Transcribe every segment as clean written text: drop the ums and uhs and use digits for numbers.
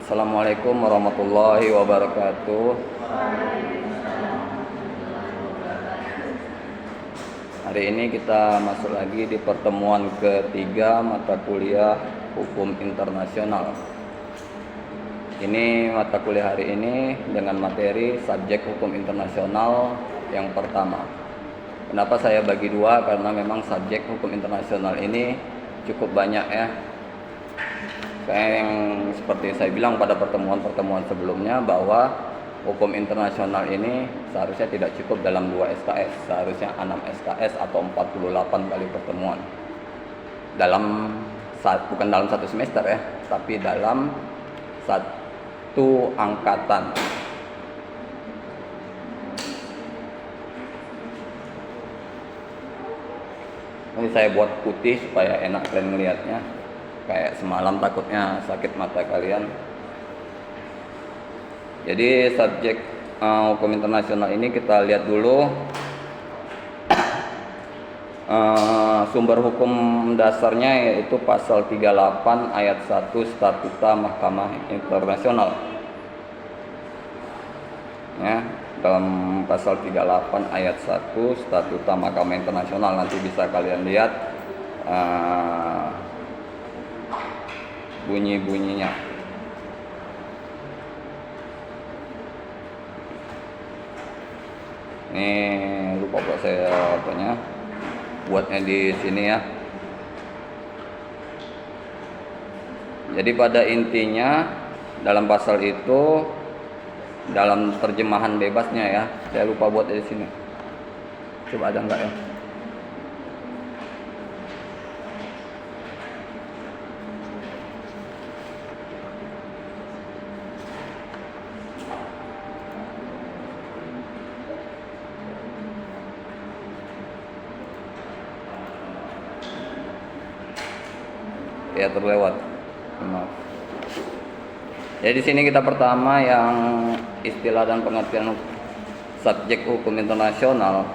Assalamualaikum warahmatullahi wabarakatuh. Hari ini kita masuk lagi di pertemuan ketiga mata kuliah Hukum Internasional. Ini mata kuliah hari ini dengan materi subjek Hukum Internasional yang pertama. Kenapa saya bagi dua? Karena memang subjek Hukum Internasional ini cukup banyak ya. Yang seperti saya bilang pada pertemuan-pertemuan sebelumnya bahwa hukum internasional ini seharusnya tidak cukup dalam 2 SKS, seharusnya 6 SKS atau 48 kali pertemuan. Bukan dalam satu semester ya, tapi dalam satu angkatan. Ini saya buat putih supaya enak kalian melihatnya. Kayak semalam takutnya sakit mata kalian. Jadi subjek hukum internasional ini kita lihat dulu sumber hukum dasarnya, yaitu pasal 38 ayat 1 Statuta Mahkamah Internasional. Ya, dalam pasal 38 ayat 1 Statuta Mahkamah Internasional, nanti bisa kalian lihat bunyi-bunyinya. Ini lupa buat saya buatnya di sini ya. Jadi pada intinya dalam pasal itu, dalam terjemahan bebasnya ya, saya lupa buat di sini. Coba ada enggak ya? Ya, terlewat. Maaf. Jadi di sini kita pertama yang istilah dan pengertian subjek hukum internasional,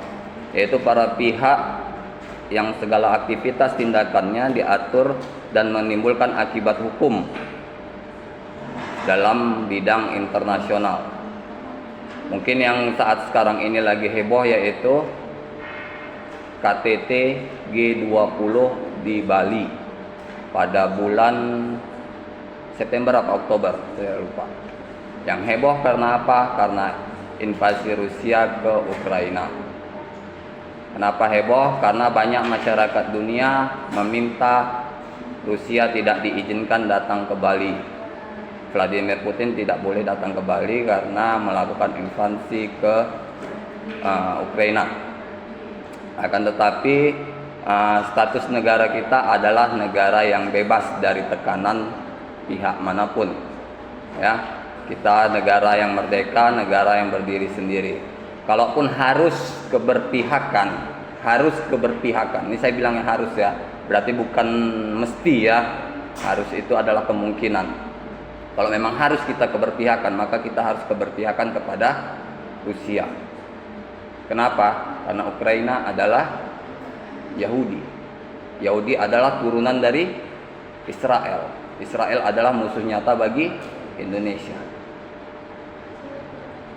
yaitu para pihak yang segala aktivitas tindakannya diatur dan menimbulkan akibat hukum dalam bidang internasional. Mungkin yang saat sekarang ini lagi heboh yaitu KTT G20 di Bali pada bulan September atau Oktober, saya lupa. Yang heboh karena apa? Karena invasi Rusia ke Ukraina. Kenapa heboh? Karena banyak masyarakat dunia meminta Rusia tidak diizinkan datang ke Bali. Vladimir Putin tidak boleh datang ke Bali karena melakukan invasi ke Ukraina. Akan tetapi status negara kita adalah negara yang bebas dari tekanan pihak manapun. Ya, kita negara yang merdeka, negara yang berdiri sendiri. Kalaupun harus keberpihakan. Ini saya bilangnya harus ya, berarti bukan mesti ya. Harus itu adalah kemungkinan. Kalau memang harus kita keberpihakan, maka kita harus keberpihakan kepada Rusia. Kenapa? Karena Ukraina adalah Yahudi. Yahudi adalah turunan dari Israel. Israel adalah musuh nyata bagi Indonesia.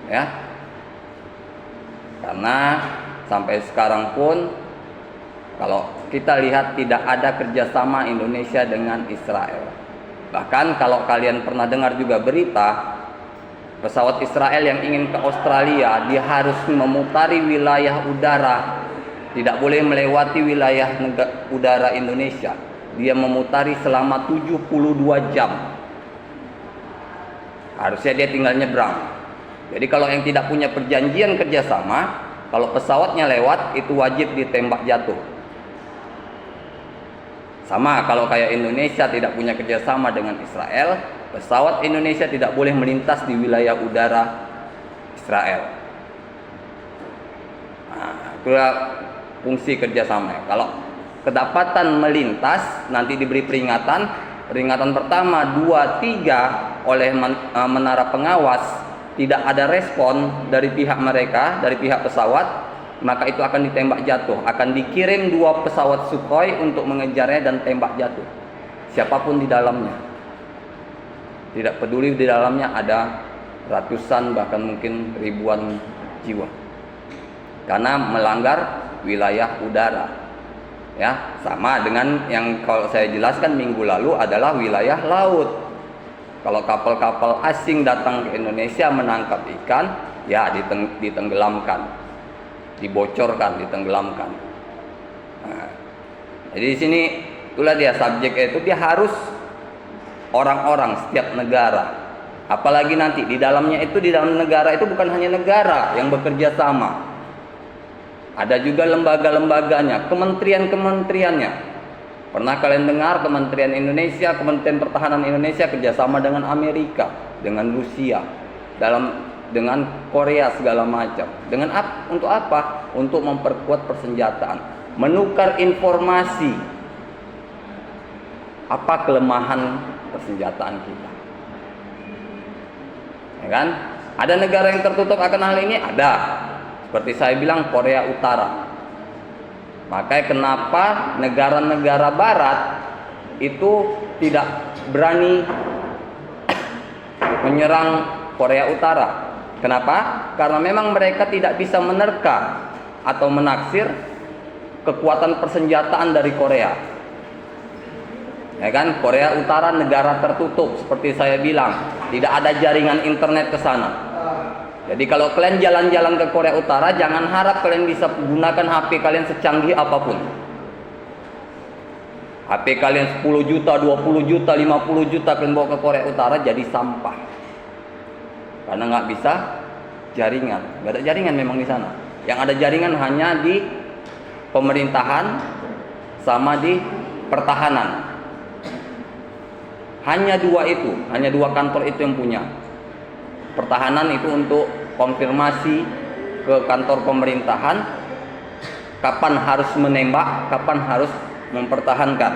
Ya. Karena sampai sekarang pun kalau kita lihat tidak ada kerjasama Indonesia dengan Israel. Bahkan kalau kalian pernah dengar juga berita, pesawat Israel yang ingin ke Australia, dia harus memutari wilayah udara, tidak boleh melewati wilayah udara Indonesia. Dia memutari selama 72 jam. Harusnya dia tinggal nyebrang. Jadi kalau yang tidak punya perjanjian kerjasama, kalau pesawatnya lewat, itu wajib ditembak jatuh. Sama kalau kayak Indonesia tidak punya kerjasama dengan Israel, pesawat Indonesia tidak boleh melintas di wilayah udara Israel. Nah, itulah fungsi kerjasama. Kalau kedapatan melintas, nanti diberi peringatan. Peringatan pertama, 2, 3 oleh menara pengawas, tidak ada respon dari pihak mereka, dari pihak pesawat, maka itu akan ditembak jatuh. Akan dikirim 2 pesawat Sukhoi untuk mengejarnya dan tembak jatuh siapapun di dalamnya. Tidak peduli di dalamnya ada ratusan bahkan mungkin ribuan jiwa. Karena melanggar wilayah udara. Ya, sama dengan yang kalau saya jelaskan minggu lalu adalah wilayah laut. Kalau kapal-kapal asing datang ke Indonesia menangkap ikan, ya ditenggelamkan, dibocorkan, ditenggelamkan. Nah, jadi di sini itulah dia subjeknya itu, dia harus orang-orang setiap negara. Apalagi nanti di dalamnya itu, di dalam negara itu bukan hanya negara yang bekerja sama. Ada juga lembaga-lembaganya, kementerian-kementeriannya. Pernah kalian dengar Kementerian Indonesia, Kementerian Pertahanan Indonesia kerjasama dengan Amerika, dengan Rusia, dengan Korea segala macam. Untuk apa? Untuk memperkuat persenjataan, menukar informasi. Apa kelemahan persenjataan kita? Ya kan? Ada negara yang tertutup akan hal ini? Ada. Seperti saya bilang, Korea Utara. Makanya kenapa negara-negara barat itu tidak berani menyerang Korea Utara. Kenapa? Karena memang mereka tidak bisa menerka atau menaksir kekuatan persenjataan dari Korea. Ya kan? Korea Utara negara tertutup, seperti saya bilang, tidak ada jaringan internet ke sana. Jadi kalau kalian jalan-jalan ke Korea Utara, jangan harap kalian bisa gunakan HP kalian secanggih apapun. HP kalian 10 juta, 20 juta, 50 juta kalian bawa ke Korea Utara jadi sampah. Karena nggak bisa jaringan, nggak ada jaringan memang di sana. Yang ada jaringan hanya di pemerintahan sama di pertahanan. Hanya dua kantor itu yang punya. Pertahanan itu untuk konfirmasi ke kantor pemerintahan kapan harus menembak, kapan harus mempertahankan.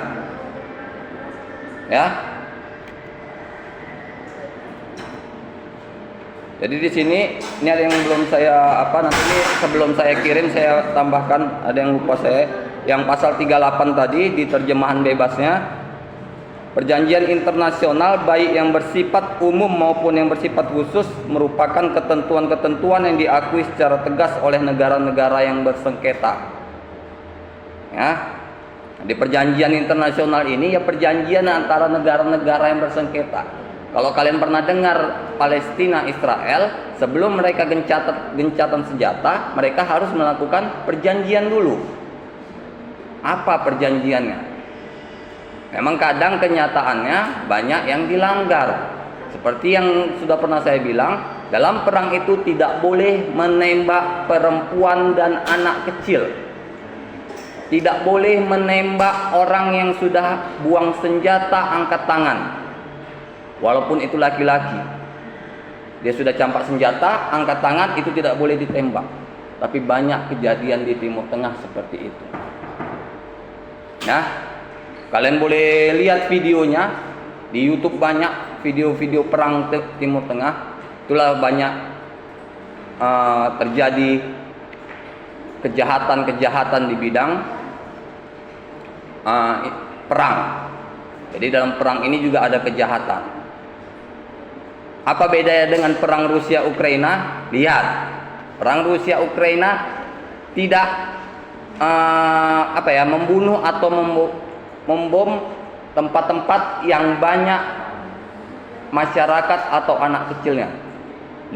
Ya. Jadi di sini ini ada yang belum saya nanti ini sebelum saya kirim saya tambahkan, ada yang lupa saya, yang pasal 38 tadi di terjemahan bebasnya. Perjanjian internasional baik yang bersifat umum maupun yang bersifat khusus merupakan ketentuan-ketentuan yang diakui secara tegas oleh negara-negara yang bersengketa. Ya. Di perjanjian internasional ini ya perjanjian antara negara-negara yang bersengketa. Kalau kalian pernah dengar Palestina Israel, sebelum mereka gencatan senjata, mereka harus melakukan perjanjian dulu. Apa perjanjiannya? Memang kadang kenyataannya banyak yang dilanggar. Seperti yang sudah pernah saya bilang, dalam perang itu tidak boleh menembak perempuan dan anak kecil. Tidak boleh menembak orang yang sudah buang senjata angkat tangan. Walaupun itu laki-laki. Dia sudah campak senjata, angkat tangan, itu tidak boleh ditembak. Tapi banyak kejadian di Timur Tengah seperti itu. Nah, kalian boleh lihat videonya di YouTube, banyak video-video perang Timur Tengah. Itulah banyak terjadi kejahatan-kejahatan di bidang perang. Jadi dalam perang ini juga ada kejahatan. Apa bedanya dengan perang Rusia Ukraina? Lihat, perang Rusia Ukraina tidak membunuh atau membom tempat-tempat yang banyak masyarakat atau anak kecilnya.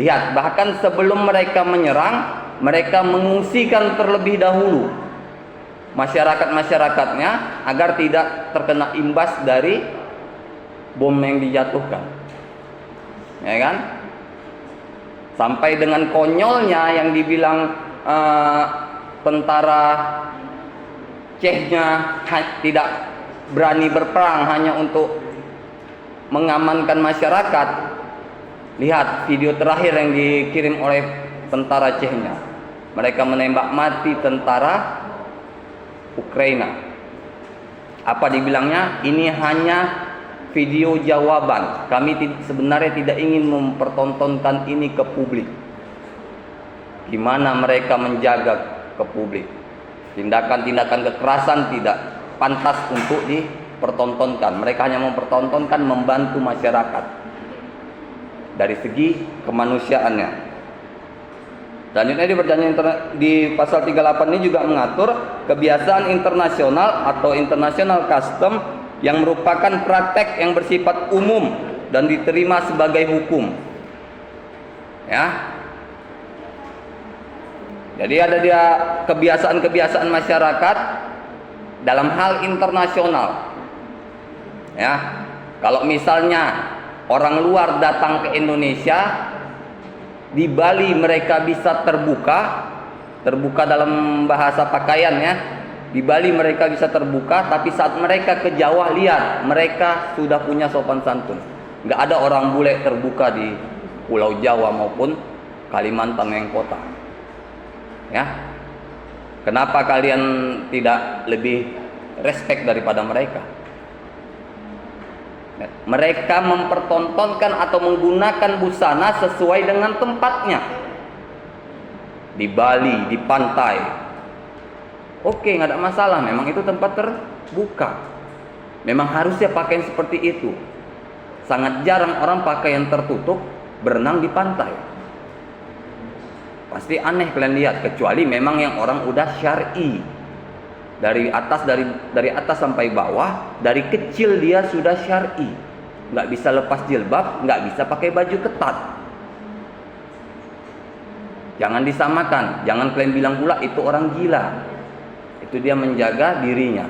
Lihat, bahkan sebelum mereka menyerang, mereka mengungsikan terlebih dahulu masyarakat-masyarakatnya agar tidak terkena imbas dari bom yang dijatuhkan. Ya kan? Sampai dengan konyolnya yang dibilang tentara Chechnya tidak berani berperang hanya untuk mengamankan masyarakat. Lihat video terakhir yang dikirim oleh tentara Chechnya. Mereka menembak mati tentara Ukraina. Apa dibilangnya? Ini hanya video jawaban. Kami sebenarnya tidak ingin mempertontonkan ini ke publik. Gimana mereka menjaga ke publik? Tindakan-tindakan kekerasan tidak pantas untuk dipertontonkan. Mereka hanya mempertontonkan membantu masyarakat. dari segi kemanusiaannya. Selanjutnya di perjanjian di pasal 38 ini juga mengatur kebiasaan internasional atau international custom yang merupakan praktek yang bersifat umum dan diterima sebagai hukum. Ya. Jadi ada dia kebiasaan-kebiasaan masyarakat dalam hal internasional. Ya. Kalau misalnya orang luar datang ke Indonesia, di Bali mereka bisa terbuka dalam bahasa pakaian ya. Di Bali mereka bisa terbuka, tapi saat mereka ke Jawa, lihat mereka sudah punya sopan santun. Nggak ada orang bule terbuka di Pulau Jawa maupun Kalimantan yang kota. Ya, kenapa kalian tidak lebih respect daripada mereka? Mereka mempertontonkan atau menggunakan busana sesuai dengan tempatnya. Di Bali, di pantai, oke, nggak ada masalah. Memang itu tempat terbuka. Memang harusnya pakai seperti itu. Sangat jarang orang pakai yang tertutup berenang di pantai. Pasti aneh kalian lihat, kecuali memang yang orang udah syar'i. Dari atas sampai bawah, dari kecil dia sudah syar'i. Nggak bisa lepas jilbab, nggak bisa pakai baju ketat. Jangan disamakan, jangan kalian bilang pula itu orang gila. Itu dia menjaga dirinya.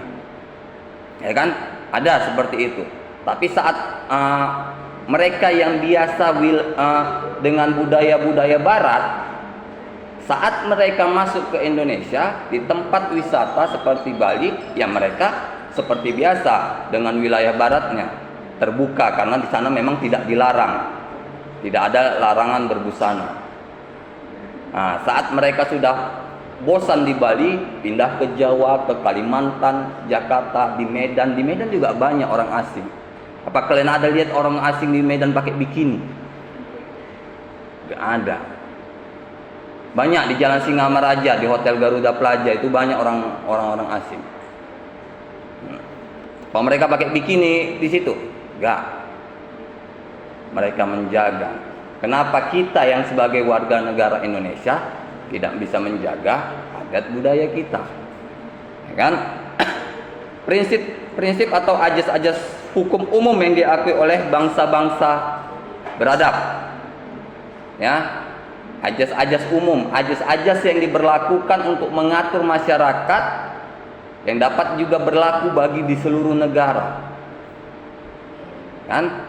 Ya kan? Ada seperti itu. Tapi saat mereka yang biasa dengan budaya-budaya barat, saat mereka masuk ke Indonesia di tempat wisata seperti Bali, ya mereka seperti biasa dengan wilayah baratnya, terbuka karena di sana memang tidak dilarang, tidak ada larangan berbusana. Nah, saat mereka sudah bosan di Bali, pindah ke Jawa, ke Kalimantan, Jakarta, di Medan juga banyak orang asing. Apa kalian ada lihat orang asing di Medan pakai bikini? Gak ada. Banyak di Jalan Singamaraja, di Hotel Garuda Plaza itu banyak orang-orang asing. Kalau mereka pakai bikini di situ, enggak. Mereka menjaga. Kenapa kita yang sebagai warga negara Indonesia tidak bisa menjaga adat budaya kita? Ya kan? Prinsip atau ajas-ajas hukum umum yang diakui oleh bangsa-bangsa beradab. Ya. Ajas-ajas umum, ajas-ajas yang diberlakukan untuk mengatur masyarakat yang dapat juga berlaku bagi di seluruh negara. Kan?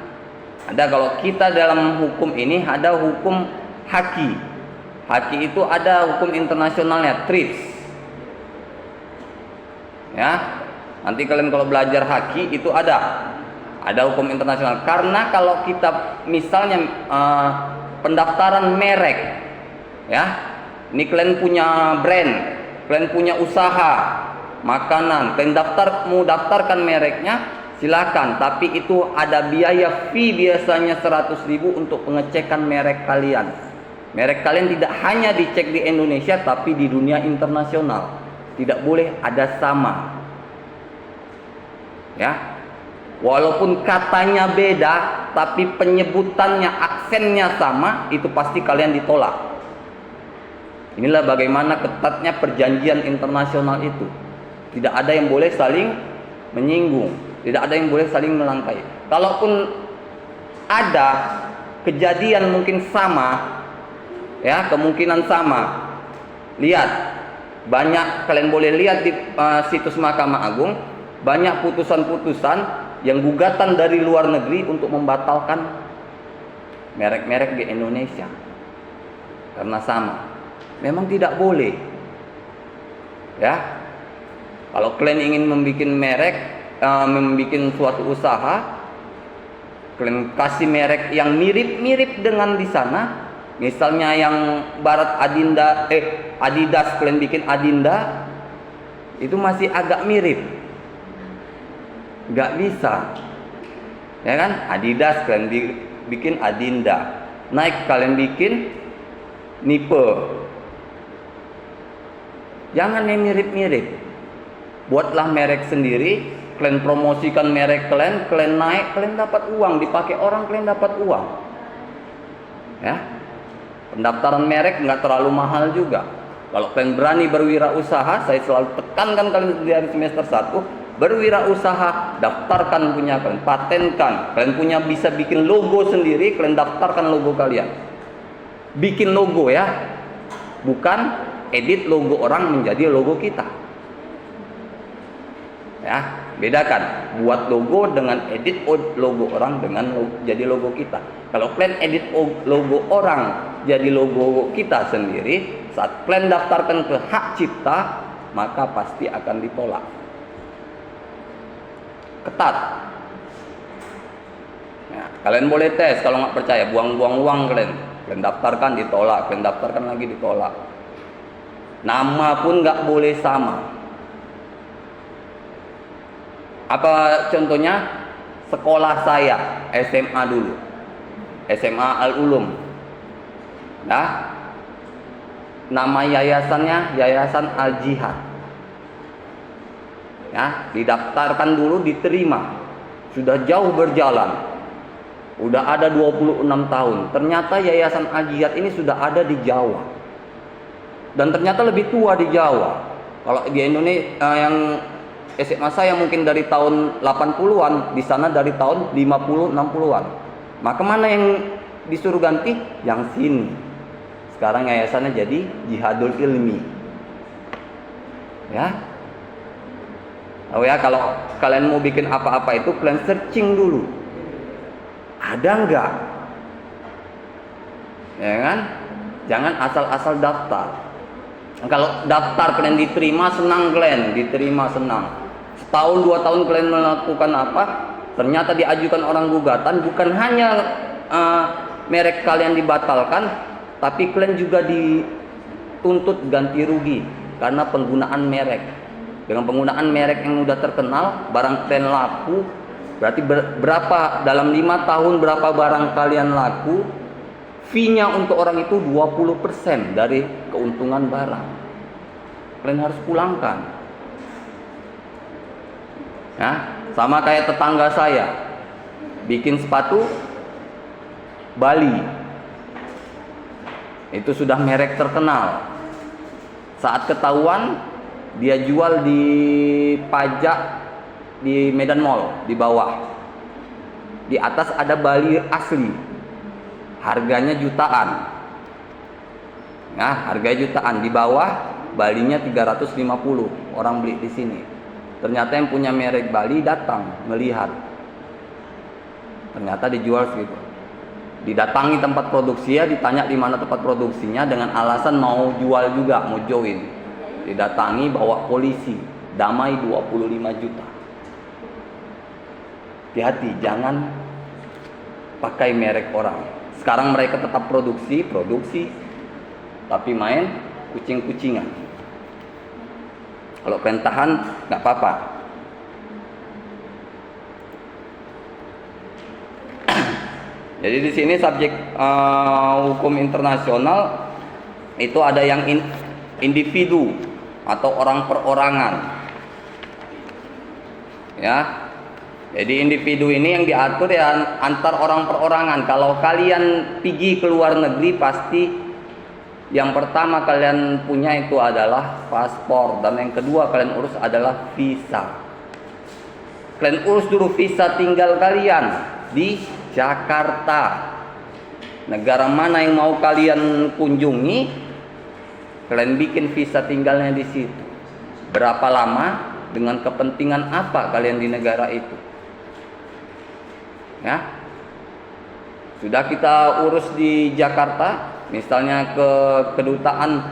Ada kalau kita dalam hukum ini ada hukum haki. Haki itu ada hukum internasionalnya, TRIPS. Ya. Nanti kalian kalau belajar haki itu ada hukum internasional. Karena kalau kita misalnya pendaftaran merek, ya, ini kalian punya brand, kalian punya usaha makanan, kalian mau daftarkan mereknya, silakan. Tapi itu ada biaya fee biasanya 100.000 untuk pengecekan merek kalian. Merek kalian tidak hanya dicek di Indonesia, tapi di dunia internasional. Tidak boleh ada sama. Ya. Walaupun katanya beda, tapi penyebutannya, aksennya sama, itu pasti kalian ditolak. Inilah bagaimana ketatnya perjanjian internasional itu. Tidak ada yang boleh saling menyinggung, tidak ada yang boleh saling melangkai. Kalaupun ada kejadian mungkin sama, ya, kemungkinan sama. Lihat, banyak kalian boleh lihat di situs Mahkamah Agung, banyak putusan-putusan yang gugatan dari luar negeri untuk membatalkan merek-merek di Indonesia karena sama. Memang tidak boleh. Ya. Kalau kalian ingin membuat merek, membuat suatu usaha, kalian kasih merek yang mirip-mirip dengan di sana. Misalnya yang barat Adidas, kalian bikin Adinda, itu masih agak mirip. Nggak bisa, ya kan? Adidas kalian bikin Adinda, Nike kalian bikin Nipe. Jangan yang mirip-mirip. Buatlah merek sendiri, kalian promosikan merek kalian naik, kalian dapat uang, dipakai orang kalian dapat uang. Ya, pendaftaran merek nggak terlalu mahal juga. Kalau kalian berani berwirausaha, saya selalu tekankan kalian dari semester 1, berwirausaha, daftarkan punya kalian, patenkan. Kalian punya bisa bikin logo sendiri, kalian daftarkan logo kalian. Bikin logo ya, bukan edit logo orang menjadi logo kita. Ya, bedakan buat logo dengan edit logo orang dengan jadi logo kita. Kalau kalian edit logo orang jadi logo kita sendiri, saat kalian daftarkan ke hak cipta, maka pasti akan ditolak. Ketat. Nah, kalian boleh tes, kalau nggak percaya buang-buang uang kalian daftarkan ditolak, kalian daftarkan lagi ditolak. Nama pun nggak boleh sama. Apa contohnya? Sekolah saya SMA dulu, SMA Al-Ulum. Nah, nama yayasannya Yayasan Al-Jihad. Ya, didaftarkan dulu, diterima. Sudah jauh berjalan. Udah ada 26 tahun. Ternyata Yayasan Al-Jihad ini sudah ada di Jawa. Dan ternyata lebih tua di Jawa. Kalau di Indonesia yang SMA saya mungkin dari tahun 80-an, di sana dari tahun 50 60-an. Maka mana yang disuruh ganti? Yang sini. Sekarang yayasannya jadi Jihadul Ilmi. Ya. Oh ya, kalau kalian mau bikin apa-apa itu kalian searching dulu. Ada enggak? Ya kan? Jangan asal-asal daftar. Kalau daftar kalian diterima, senang kalian, diterima senang. Setahun 2 tahun kalian melakukan apa? Ternyata diajukan orang gugatan, bukan hanya merek kalian dibatalkan, tapi kalian juga dituntut ganti rugi karena penggunaan merek. Dengan penggunaan merek yang udah terkenal, barang kalian laku, berarti berapa dalam 5 tahun berapa barang kalian laku, fee-nya untuk orang itu 20% dari keuntungan barang. Kalian harus pulangkan. Ya, sama kayak tetangga saya bikin sepatu Bali. Itu sudah merek terkenal. Saat ketahuan, dia jual di pajak di Medan Mall di bawah. Di atas ada Bali asli. Harganya jutaan. Nah, harganya jutaan. Di bawah Balinya 350. Orang beli di sini. Ternyata yang punya merek Bali datang melihat. Ternyata dijual segitu. Didatangi tempat produksinya, ditanya di mana tempat produksinya dengan alasan mau jual juga, mau join. Didatangi bawa polisi, damai 25 juta. Hati-hati, jangan pakai merek orang. Sekarang mereka tetap produksi, tapi main kucing-kucingan. Kalau kalian tahan, nggak apa-apa. Jadi di sini subjek hukum internasional itu ada yang individu atau orang perorangan. Ya. Jadi individu ini yang diatur ya antar orang perorangan. Kalau kalian pergi ke luar negeri pasti yang pertama kalian punya itu adalah paspor, dan yang kedua kalian urus adalah visa. Kalian urus dulu visa tinggal kalian di Jakarta. Negara mana yang mau kalian kunjungi, kalian bikin visa tinggalnya di situ. Berapa lama, dengan kepentingan apa kalian di negara itu. Ya. Sudah kita urus di Jakarta, misalnya ke kedutaan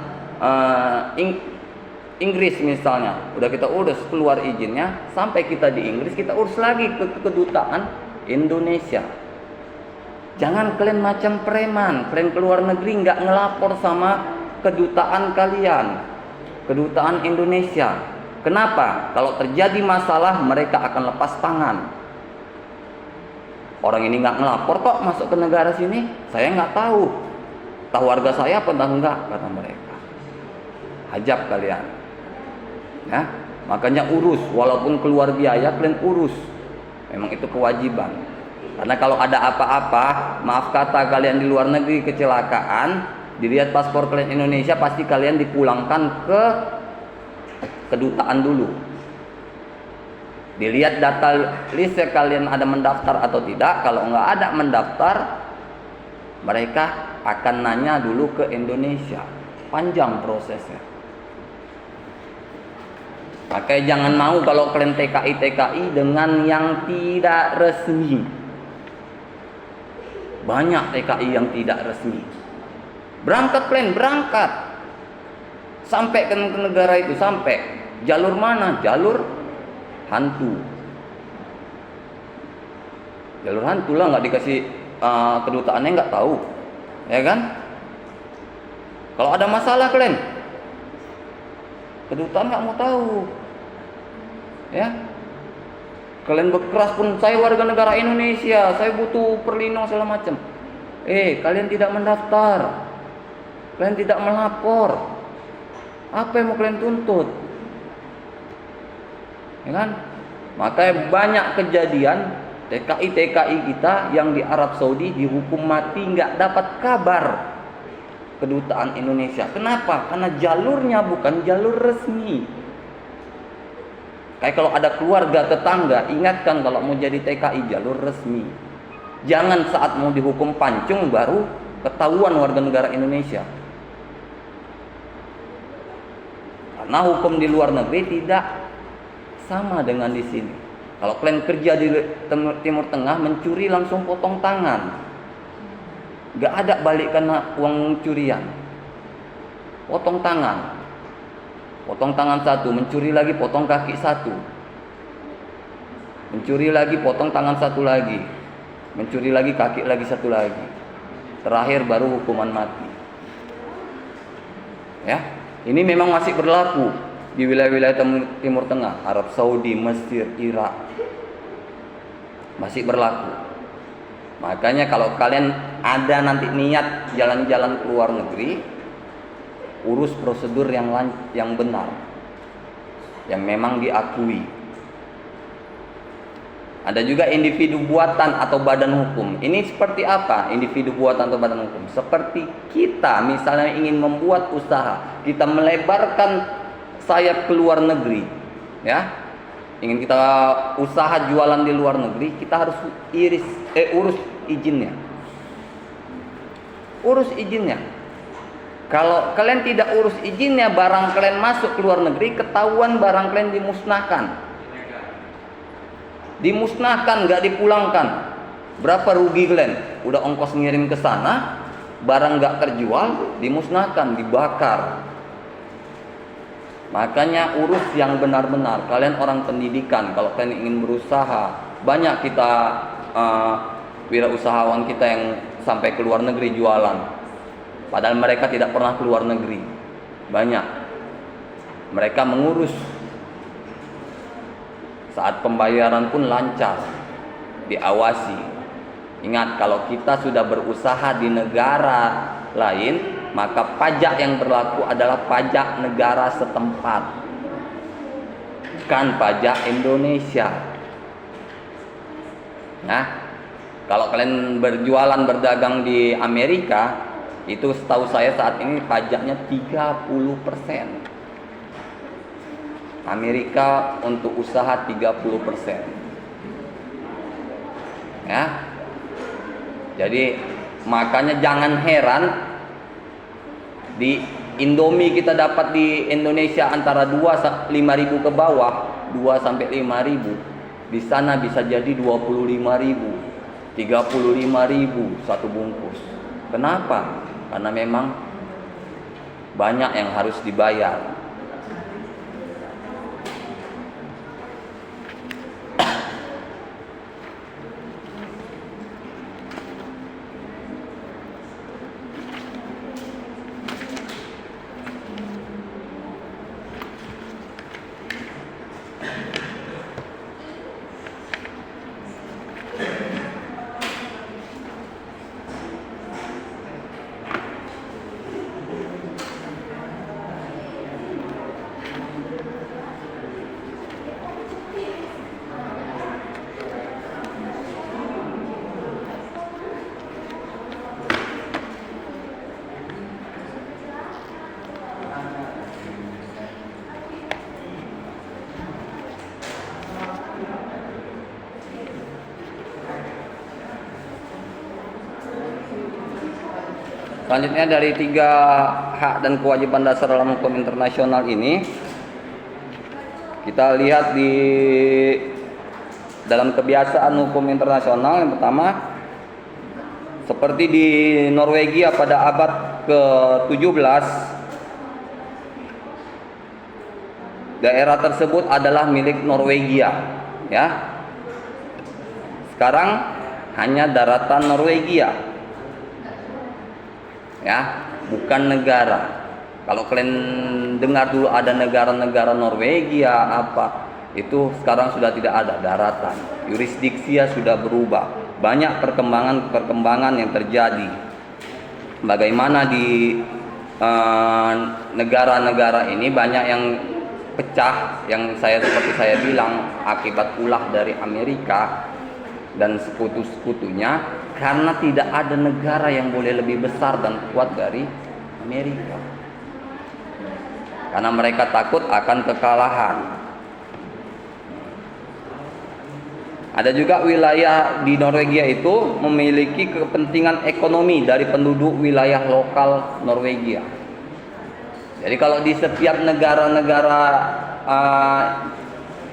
Inggris misalnya, udah kita urus keluar izinnya, sampai kita di Inggris kita urus lagi ke kedutaan Indonesia. Jangan kalian macam preman, kalian keluar negeri nggak ngelapor sama kedutaan kalian, kedutaan Indonesia. Kenapa? Kalau terjadi masalah mereka akan lepas tangan. Orang ini nggak ngelapor kok masuk ke negara sini, saya nggak tahu. Tahu warga saya apa enggak, kata mereka. Hajab kalian. Ya, makanya urus, walaupun keluar biaya kalian urus. Memang itu kewajiban. Karena kalau ada apa-apa, maaf kata kalian di luar negeri kecelakaan, dilihat paspor kalian Indonesia, pasti kalian dipulangkan ke kedutaan dulu. Dilihat data list kalian ada mendaftar atau tidak. Kalau nggak ada mendaftar, mereka akan nanya dulu ke Indonesia. Panjang prosesnya. Makanya jangan mau kalau kalian TKI dengan yang tidak resmi. Banyak TKI yang tidak resmi. Berangkat kalian, berangkat. Sampai ke negara itu, sampai. Jalur mana? Jalur hantu. Jalur hantu lah, nggak dikasih kedutaannya, nggak tahu. Ya kan? Kalau ada masalah kalian, kedutaan nggak mau tahu. Ya, kalian berkeras pun, saya warga negara Indonesia, saya butuh perlindungan segala macam. Kalian tidak mendaftar, kalian tidak melapor, apa yang mau kalian tuntut? Ya kan? Makanya banyak kejadian TKI kita yang di Arab Saudi dihukum mati, nggak dapat kabar kedutaan Indonesia. Kenapa? Karena jalurnya bukan jalur resmi. Kayak kalau ada keluarga tetangga, ingatkan kalau mau jadi TKI jalur resmi. Jangan saat mau dihukum pancung baru ketahuan warga negara Indonesia. Karena hukum di luar negeri tidak sama dengan di sini. Kalau kalian kerja di Timur Tengah, mencuri langsung potong tangan. Gak ada balik karena uang curian. Potong tangan. Potong tangan satu, mencuri lagi potong kaki satu. Mencuri lagi potong tangan satu lagi. Mencuri lagi kaki lagi satu lagi. Terakhir baru hukuman mati. Ya, ini memang masih berlaku di wilayah-wilayah Timur Tengah, Arab Saudi, Mesir, Irak. Masih berlaku. Makanya kalau kalian ada nanti niat jalan-jalan ke luar negeri, urus prosedur yang benar, yang memang diakui. Ada juga individu buatan atau badan hukum. Ini seperti apa individu buatan atau badan hukum? Seperti kita misalnya ingin membuat usaha, kita melebarkan sayap ke luar negeri, ya, ingin kita usaha jualan di luar negeri, kita harus urus izinnya. Urus izinnya. Kalau kalian tidak urus izinnya, barang kalian masuk ke luar negeri, ketahuan barang kalian dimusnahkan. Dimusnahkan, nggak dipulangkan. Berapa rugi kalian? Udah ongkos ngirim ke sana, barang nggak terjual, dimusnahkan, dibakar. Makanya urus yang benar-benar. Kalian orang pendidikan, kalau kalian ingin berusaha, banyak kita wirausahawan kita yang sampai ke luar negeri jualan. Padahal mereka tidak pernah keluar negeri. Banyak. Mereka mengurus. Saat pembayaran pun lancar. Diawasi. Ingat, kalau kita sudah berusaha di negara lain, maka pajak yang berlaku adalah pajak negara setempat. Bukan pajak Indonesia. Nah, kalau kalian berjualan, berdagang di Amerika, itu setahu saya saat ini pajaknya 30%. Amerika untuk usaha 30%. Ya. Jadi makanya jangan heran di Indomie kita dapat di Indonesia antara 5.000 ke bawah, 2 sampai 5.000. Di sana bisa jadi 25.000, 35.000 satu bungkus. Kenapa? Karena memang banyak yang harus dibayar. Selanjutnya dari 3 hak dan kewajiban dasar dalam hukum internasional ini, kita lihat di dalam kebiasaan hukum internasional. Yang pertama, seperti di Norwegia pada abad ke-17, daerah tersebut adalah milik Norwegia, ya. Sekarang hanya daratan Norwegia, ya, bukan negara. Kalau kalian dengar dulu ada negara-negara Norwegia apa, itu sekarang sudah tidak ada, daratan. Yurisdiksi sudah berubah. Banyak perkembangan yang terjadi. Bagaimana di negara-negara ini banyak yang pecah, yang seperti saya bilang akibat ulah dari Amerika dan sekutu-sekutunya, karena tidak ada negara yang boleh lebih besar dan kuat dari Amerika, karena mereka takut akan kekalahan. Ada juga wilayah di Norwegia itu memiliki kepentingan ekonomi dari penduduk wilayah lokal Norwegia. Jadi kalau di setiap negara-negara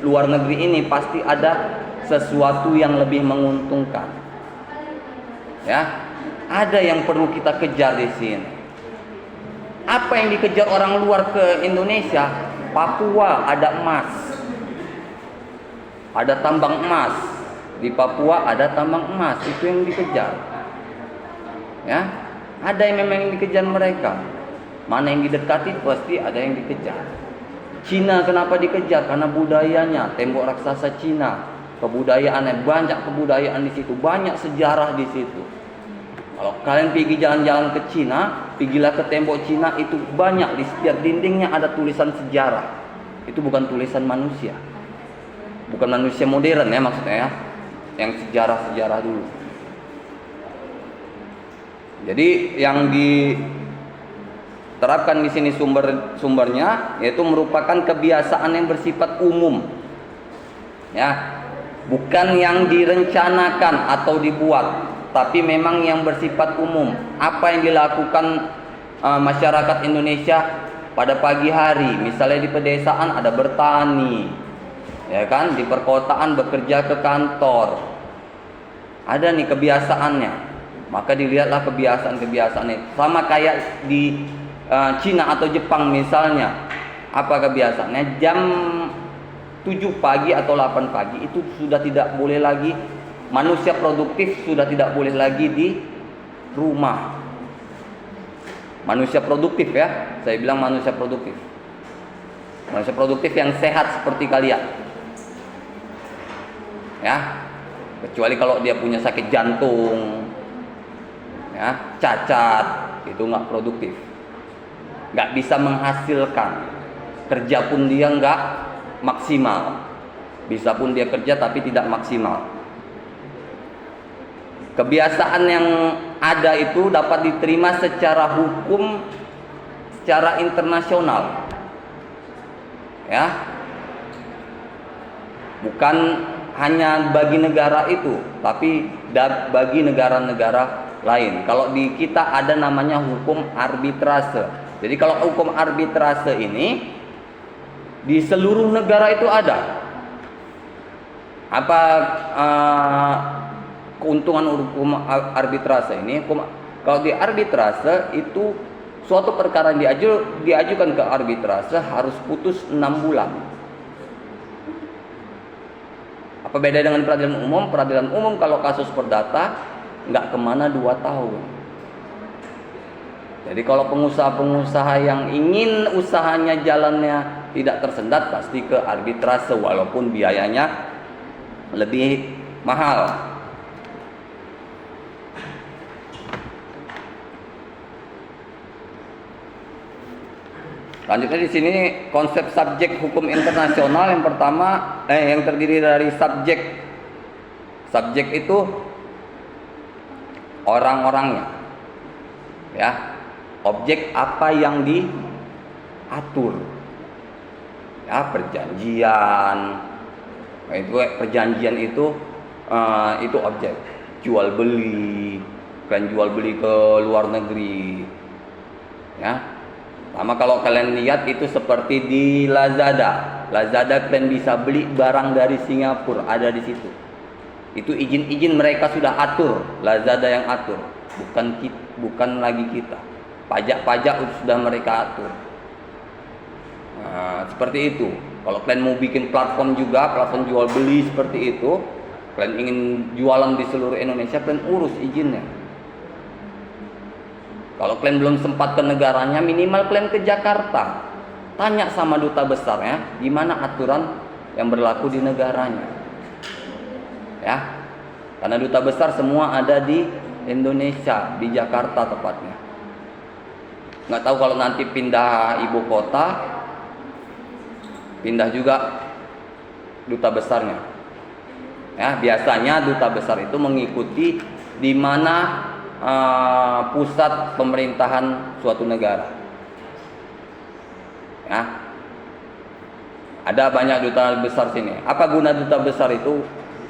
luar negeri ini pasti ada sesuatu yang lebih menguntungkan. Ya, ada yang perlu kita kejar di sini. Apa yang dikejar orang luar ke Indonesia? Papua ada emas, ada tambang emas. Di Papua ada tambang emas, itu yang dikejar. Ya, ada yang memang dikejar mereka. Mana yang didekati pasti ada yang dikejar. Cina kenapa dikejar? Karena budayanya, tembok raksasa Cina, kebudayaannya, banyak kebudayaan di situ, banyak sejarah di situ. Kalau kalian pergi jalan-jalan ke Cina, pergilah ke tembok Cina, itu banyak, di setiap dindingnya ada tulisan sejarah. Itu bukan tulisan manusia, bukan manusia modern ya maksudnya ya, yang sejarah-sejarah dulu. Jadi yang diterapkan di sini sumbernya yaitu merupakan kebiasaan yang bersifat umum, ya, bukan yang direncanakan atau dibuat, tapi memang yang bersifat umum. Apa yang dilakukan masyarakat Indonesia pada pagi hari, misalnya di pedesaan ada bertani, ya kan, di perkotaan bekerja ke kantor, ada nih kebiasaannya. Maka dilihatlah kebiasaan-kebiasaannya. Sama kayak di Cina atau Jepang misalnya, apa kebiasaannya? Jam 7 pagi atau 8 pagi itu sudah tidak boleh lagi, manusia produktif sudah tidak boleh lagi di rumah. Manusia produktif ya, saya bilang manusia produktif. Manusia produktif yang sehat seperti kalian. Ya, kecuali kalau dia punya sakit jantung, ya, cacat, itu nggak produktif, nggak bisa menghasilkan, kerja pun dia nggak maksimal, bisa pun dia kerja tapi tidak maksimal. Kebiasaan yang ada itu dapat diterima secara hukum, secara internasional, ya, bukan hanya bagi negara itu, tapi bagi negara-negara lain. Kalau di kita ada namanya hukum arbitrase. Jadi kalau hukum arbitrase ini di seluruh negara itu ada. Apa keuntungan hukum arbitrase ini? Kalau di arbitrase itu suatu perkara yang diajukan ke arbitrase harus putus 6 bulan. Apa beda dengan peradilan umum? Peradilan umum kalau kasus perdata nggak kemana 2 tahun. Jadi kalau pengusaha-pengusaha yang ingin usahanya jalannya tidak tersendat pasti ke arbitrase walaupun biayanya lebih mahal. Lanjutnya di sini konsep subjek hukum internasional yang pertama yang terdiri dari subjek. Subjek itu orang-orangnya, ya. Objek apa yang diatur, ya, perjanjian. Itu perjanjian itu objek, jual beli, kalian jual beli ke luar negeri. Ya. Sama kalau kalian lihat itu seperti di Lazada. Lazada kalian bisa beli barang dari Singapura, ada di situ. Itu izin-izin mereka sudah atur, Lazada yang atur, bukan lagi kita. Pajak-pajak sudah mereka atur. Nah, seperti itu. Kalau kalian mau bikin platform juga, platform jual beli seperti itu, kalian ingin jualan di seluruh Indonesia, kalian urus izinnya. Kalau kalian belum sempat ke negaranya, minimal kalian ke Jakarta. Tanya sama duta besarnya, gimana aturan yang berlaku di negaranya. Ya, karena duta besar semua ada di Indonesia, di Jakarta tepatnya. Nggak tahu kalau nanti pindah ibu kota, pindah juga duta besarnya. Ya, biasanya duta besar itu mengikuti di mana pusat pemerintahan suatu negara. Ya, ada banyak duta besar sini. Apa guna duta besar itu?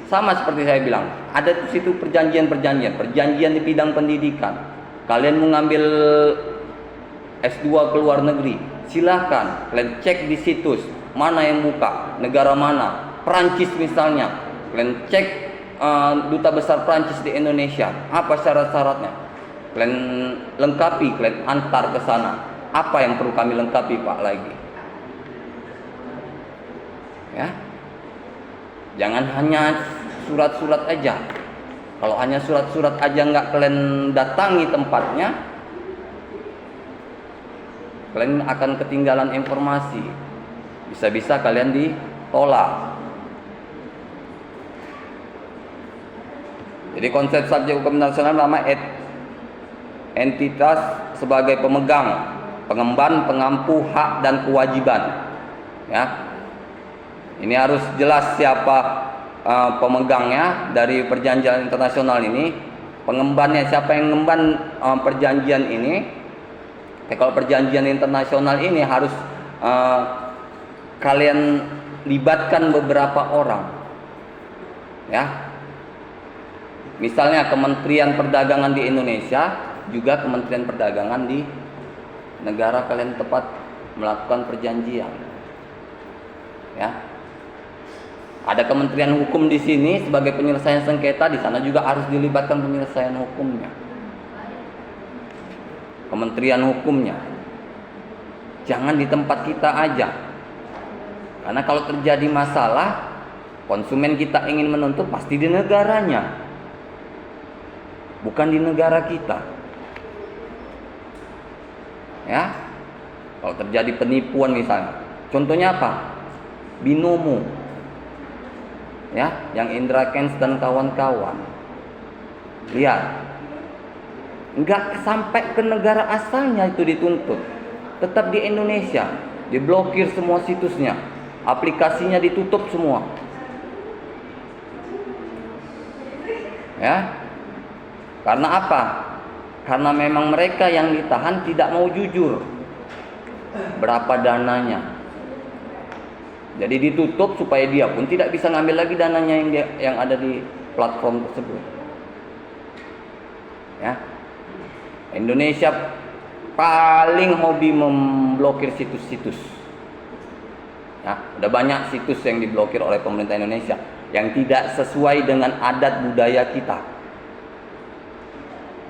Sama seperti saya bilang, ada di situ perjanjian di bidang pendidikan. Kalian mau ngambil S2 ke luar negeri, silakan. Kalian cek di situs mana yang buka, negara mana. Prancis misalnya, kalian cek duta besar Prancis di Indonesia, apa syarat-syaratnya? Kalian lengkapi, kalian antar ke sana. Apa yang perlu kami lengkapi Pak lagi? Ya, jangan hanya surat-surat aja. Kalau hanya surat-surat aja nggak kalian datangi tempatnya, kalian akan ketinggalan informasi. Bisa-bisa kalian ditolak. Jadi konsep subjek hukum nasional nama entitas sebagai pemegang, pengemban, pengampu hak dan kewajiban. Ya, ini harus jelas siapa pemegangnya dari perjanjian internasional ini, pengembannya siapa yang mengemban perjanjian ini. Kalau perjanjian internasional ini harus kalian libatkan beberapa orang. Ya. Misalnya Kementerian Perdagangan di Indonesia, juga Kementerian Perdagangan di negara kalian tempat melakukan perjanjian. Ya. Ada Kementerian Hukum di sini sebagai penyelesaian sengketa, di sana juga harus dilibatkan penyelesaian hukumnya. Kementerian Hukumnya. Jangan di tempat kita aja. Karena kalau terjadi masalah, konsumen kita ingin menuntut pasti di negaranya, bukan di negara kita. Ya, kalau terjadi penipuan misalnya, contohnya apa? Binomo, ya, yang Indra Kents dan kawan-kawan. Lihat, nggak sampai ke negara asalnya itu dituntut, tetap di Indonesia, diblokir semua situsnya, aplikasinya ditutup semua. Ya. Karena apa? Karena memang mereka yang ditahan tidak mau jujur berapa dananya. Jadi ditutup supaya dia pun tidak bisa ngambil lagi dananya yang ada di platform tersebut. Ya. Indonesia paling hobi memblokir situs-situs. Ya, udah banyak situs yang diblokir oleh pemerintah Indonesia yang tidak sesuai dengan adat budaya kita.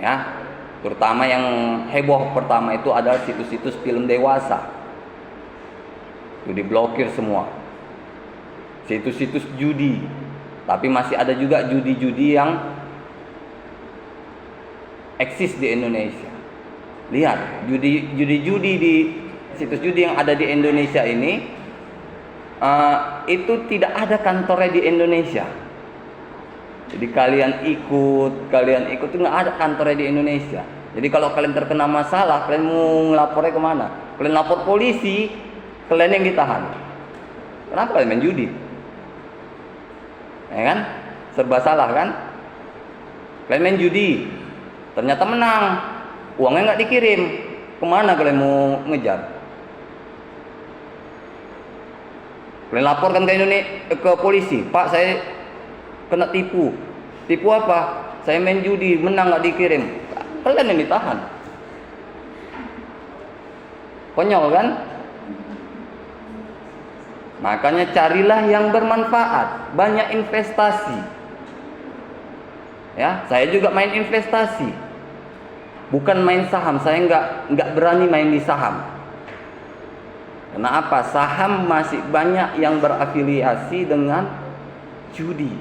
Ya, terutama yang heboh pertama itu adalah situs-situs film dewasa. Itu diblokir semua. Situs-situs judi. Tapi masih ada juga judi-judi yang eksis di Indonesia. Lihat, judi-judi di situs judi yang ada di Indonesia ini itu tidak ada kantornya di Indonesia. Jadi kalian ikut itu nggak ada kantornya di Indonesia. Jadi kalau kalian terkena masalah, kalian mau ngelapornya kemana? Kalian lapor polisi, kalian yang ditahan. Kenapa kalian main judi? Ya kan? Serba salah kan? Kalian main judi, ternyata menang, uangnya nggak dikirim. Kemana kalian mau ngejar? Kalian laporkan ke polisi, Pak, saya kena tipu. Tipu apa? Saya main judi, menang nggak dikirim. kalian yang ditahan. Konyol kan? Makanya carilah yang bermanfaat, banyak investasi. Ya, saya juga main investasi. Bukan main saham, saya nggak berani main di saham. Kenapa? Saham masih banyak yang berafiliasi dengan judi.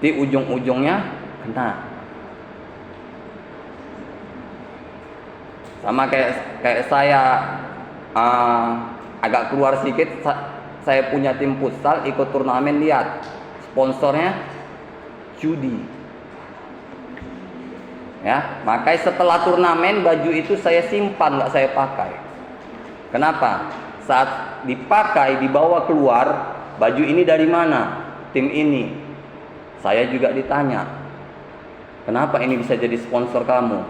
Di ujung-ujungnya kena. Sama kayak saya agak keluar sedikit, saya punya tim futsal ikut turnamen, lihat sponsornya judi. Ya, makanya setelah turnamen baju itu saya simpan, nggak saya pakai. Kenapa? Saat dipakai, dibawa keluar, baju ini dari mana? Tim ini. Saya juga ditanya, kenapa ini bisa jadi sponsor kamu?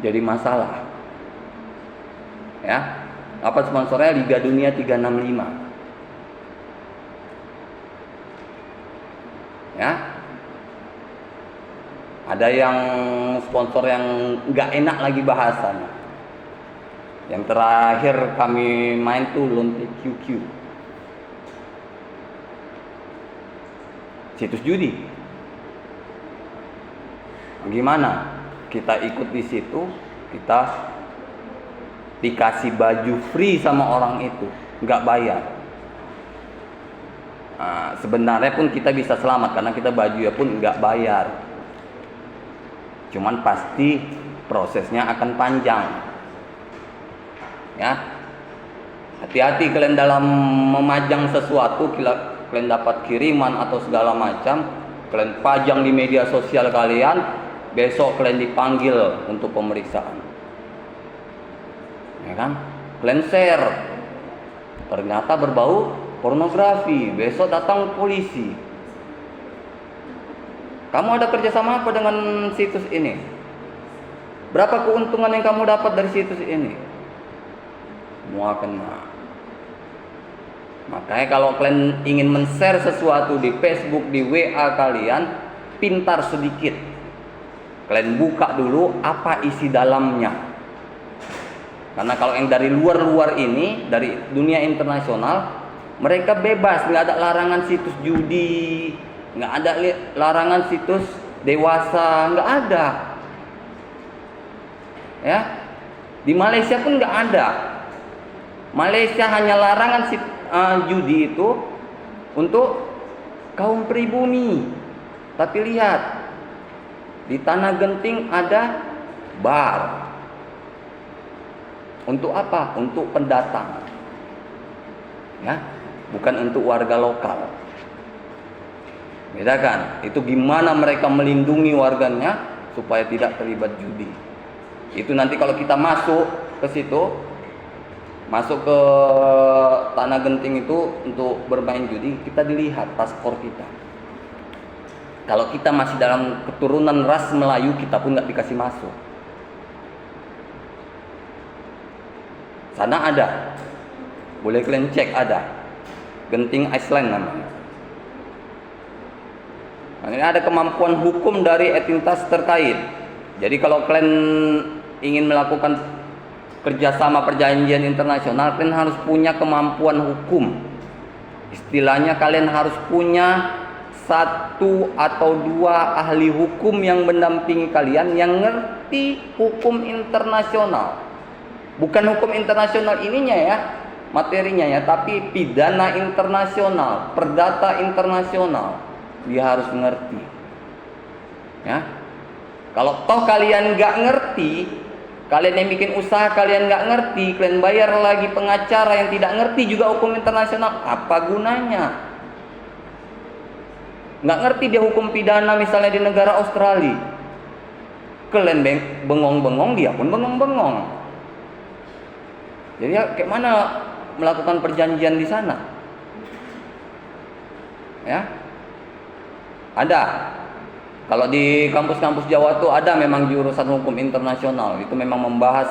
Jadi masalah. Ya, apa sponsornya? Liga Dunia 365. Ya, ada yang sponsor yang nggak enak lagi bahasanya. Yang terakhir kami main tuh Lonte QQ, situs judi. Gimana? Kita ikut di situ, kita dikasih baju free sama orang itu, nggak bayar. Nah, sebenarnya pun kita bisa selamat karena kita baju ya pun nggak bayar. Cuman pasti prosesnya akan panjang. Ya, hati-hati kalian dalam memajang sesuatu. Kalian dapat kiriman atau segala macam, kalian pajang di media sosial kalian, besok kalian dipanggil untuk pemeriksaan. Ya kan? Kalian share, ternyata berbau pornografi, besok datang polisi. Kamu ada kerjasama apa dengan situs ini? Berapa keuntungan yang kamu dapat dari situs ini? Semua kena. Makanya kalau kalian ingin men-share sesuatu di Facebook, di WA kalian, pintar sedikit. Kalian buka dulu apa isi dalamnya. Karena kalau yang dari luar-luar ini, dari dunia internasional, mereka bebas, nggak ada larangan situs judi, nggak ada larangan situs dewasa, nggak ada. Ya, di Malaysia pun nggak ada. Malaysia hanya larangan judi itu untuk kaum pribumi. Tapi lihat, di Tanah Genting ada bar. Untuk apa? Untuk pendatang. Ya, bukan untuk warga lokal. Beda kan? Itu gimana mereka melindungi warganya supaya tidak terlibat judi. Itu nanti kalau kita masuk ke situ, masuk ke Tanah Genting itu untuk bermain judi, kita dilihat paspor kita. Kalau kita masih dalam keturunan ras Melayu, kita pun nggak dikasih masuk. Sana ada, boleh kalian cek, ada Genting Iceland namanya. Nah, ini ada kemampuan hukum dari entitas terkait. Jadi kalau kalian ingin melakukan kerjasama perjanjian internasional, kalian harus punya kemampuan hukum. Istilahnya kalian harus punya 1 atau 2 ahli hukum yang mendampingi kalian yang ngerti hukum internasional. Bukan hukum internasional ininya ya, materinya ya, tapi pidana internasional, perdata internasional. Dia harus ngerti. Ya. Kalau toh kalian nggak ngerti, kalian yang bikin usaha kalian nggak ngerti, kalian bayar lagi pengacara yang tidak ngerti juga hukum internasional, apa gunanya? Nggak ngerti dia hukum pidana misalnya di negara Australia, kalian bengong-bengong, dia pun bengong-bengong. Jadi ya, kayak mana melakukan perjanjian di sana? Ya, ada. Kalau di kampus-kampus Jawa tuh ada memang jurusan hukum internasional, itu memang membahas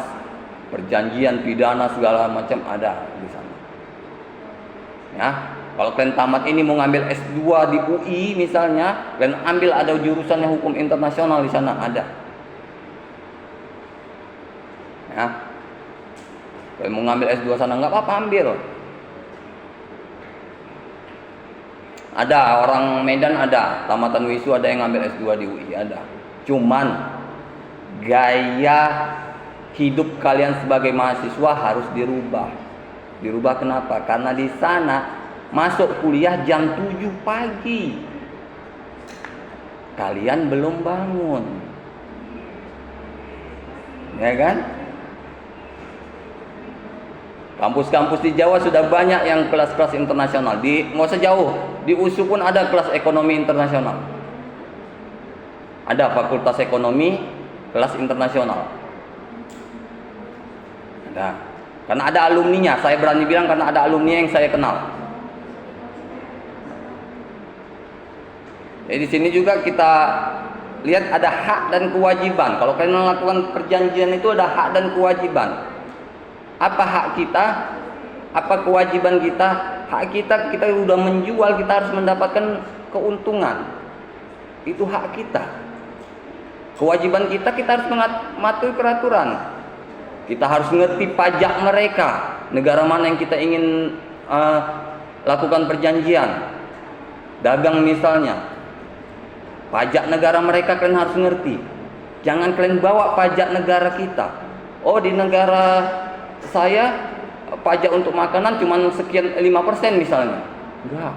perjanjian pidana segala macam ada di sana. Ya, Kalau kalian tamat ini mau ngambil S2 di UI misalnya, kalian ambil ada jurusannya hukum internasional di sana ada. Ya. Kalian mau ngambil S2 sana nggak apa-apa ambil. Ada orang Medan ada, tamatan WISU ada yang ngambil S2 di UI ada. Cuman gaya hidup kalian sebagai mahasiswa harus dirubah. Dirubah kenapa? Karena di sana masuk kuliah jam 7 pagi. Kalian belum bangun. Ya kan? Kampus-kampus di Jawa sudah banyak yang kelas-kelas internasional. Nggak usah jauh, di USU pun ada kelas ekonomi internasional. Ada fakultas ekonomi kelas internasional. Ada. Karena ada alumninya, saya berani bilang karena ada alumni yang saya kenal. Jadi di sini juga kita lihat ada hak dan kewajiban. Kalau kalian melakukan perjanjian itu ada hak dan kewajiban. Apa hak kita? Apa kewajiban kita? Hak kita sudah menjual, kita harus mendapatkan keuntungan. Itu hak kita. Kewajiban kita harus mematuhi peraturan. Kita harus ngerti pajak mereka. Negara mana yang kita ingin lakukan perjanjian. Dagang misalnya. Pajak negara mereka kalian harus ngerti. Jangan kalian bawa pajak negara kita. Oh, di negara saya pajak untuk makanan cuma sekian 5% misalnya. Enggak.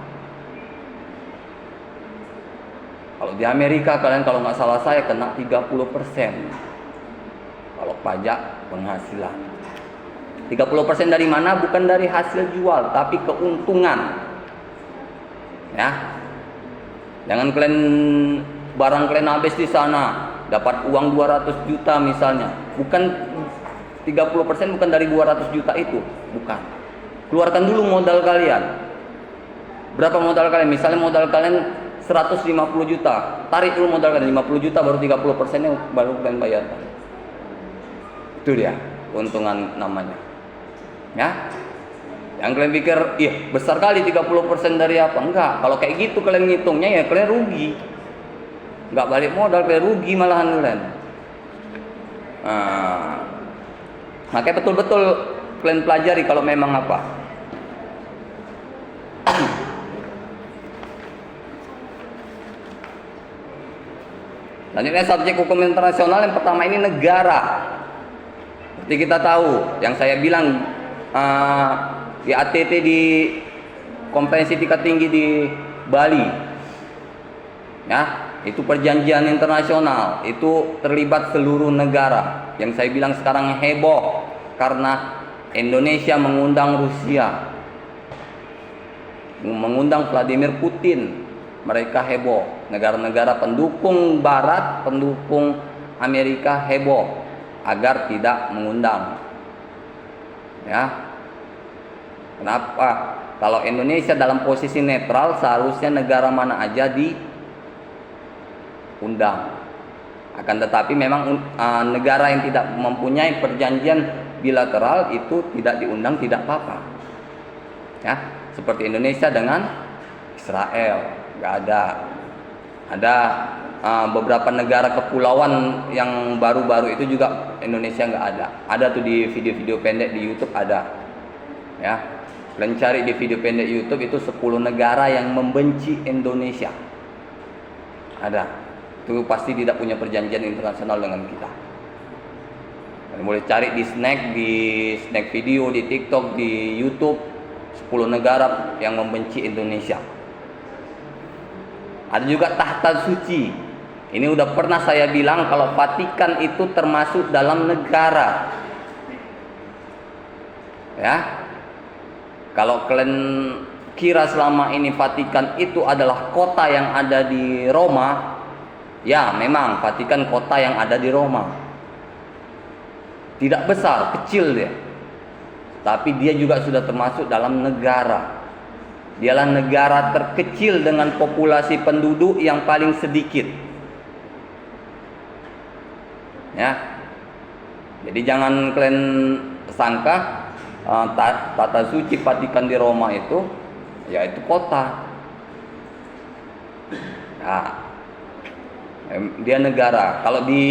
Kalau di Amerika kalian kalau nggak salah saya kena 30%. Kalau pajak penghasilan. 30% dari mana? Bukan dari hasil jual, tapi keuntungan. Ya. Jangan kalian barang kalian habis di sana, dapat uang 200 juta misalnya. Bukan 30% bukan dari 200 juta itu, bukan. Keluarkan dulu modal kalian. Berapa modal kalian? Misalnya modal kalian 150 juta. Tarik dulu modal kalian 50 juta baru 30%-nya baru kalian bayarkan. Itu dia keuntungan namanya. Ya. Yang kalian pikir, iya besar kali 30% dari apa? Enggak. Kalau kayak gitu kalian ngitungnya ya kalian rugi. Enggak balik modal, kalian rugi malahan kalian. Makanya betul-betul kalian pelajari kalau memang apa. Selanjutnya subjek hukum internasional yang pertama ini negara. Seperti kita tahu, yang saya bilang di ATT di konferensi tingkat tinggi di Bali, ya itu perjanjian internasional, itu terlibat seluruh negara. Yang saya bilang sekarang heboh karena Indonesia mengundang Rusia, mengundang Vladimir Putin. Mereka heboh. Negara-negara pendukung Barat, pendukung Amerika heboh agar tidak mengundang. Ya. Kenapa? Kalau Indonesia dalam posisi netral, seharusnya negara mana aja diundang. Akan tetapi memang negara yang tidak mempunyai perjanjian bilateral itu tidak diundang, tidak apa-apa. Ya, seperti Indonesia dengan Israel. Nggak ada. Ada beberapa negara kepulauan yang baru-baru itu juga Indonesia nggak ada. Ada tuh di video-video pendek di YouTube ada. Ya, kalian cari di video pendek YouTube itu 10 negara yang membenci Indonesia. Ada. Itu pasti tidak punya perjanjian internasional dengan kita. Kalian boleh cari di snack video, di TikTok, di YouTube 10 negara yang membenci Indonesia. Ada juga tahta suci. Ini udah pernah saya bilang kalau Vatikan itu termasuk dalam negara. Ya. Kalau kalian kira selama ini Vatikan itu adalah kota yang ada di Roma, ya memang Vatikan kota yang ada di Roma. Tidak besar, kecil dia. Tapi dia juga sudah termasuk dalam negara. Dialah negara terkecil dengan populasi penduduk yang paling sedikit. Ya. Jadi jangan kalian sangka tata suci Vatikan di Roma itu yaitu kota. Nah, dia negara. Kalau di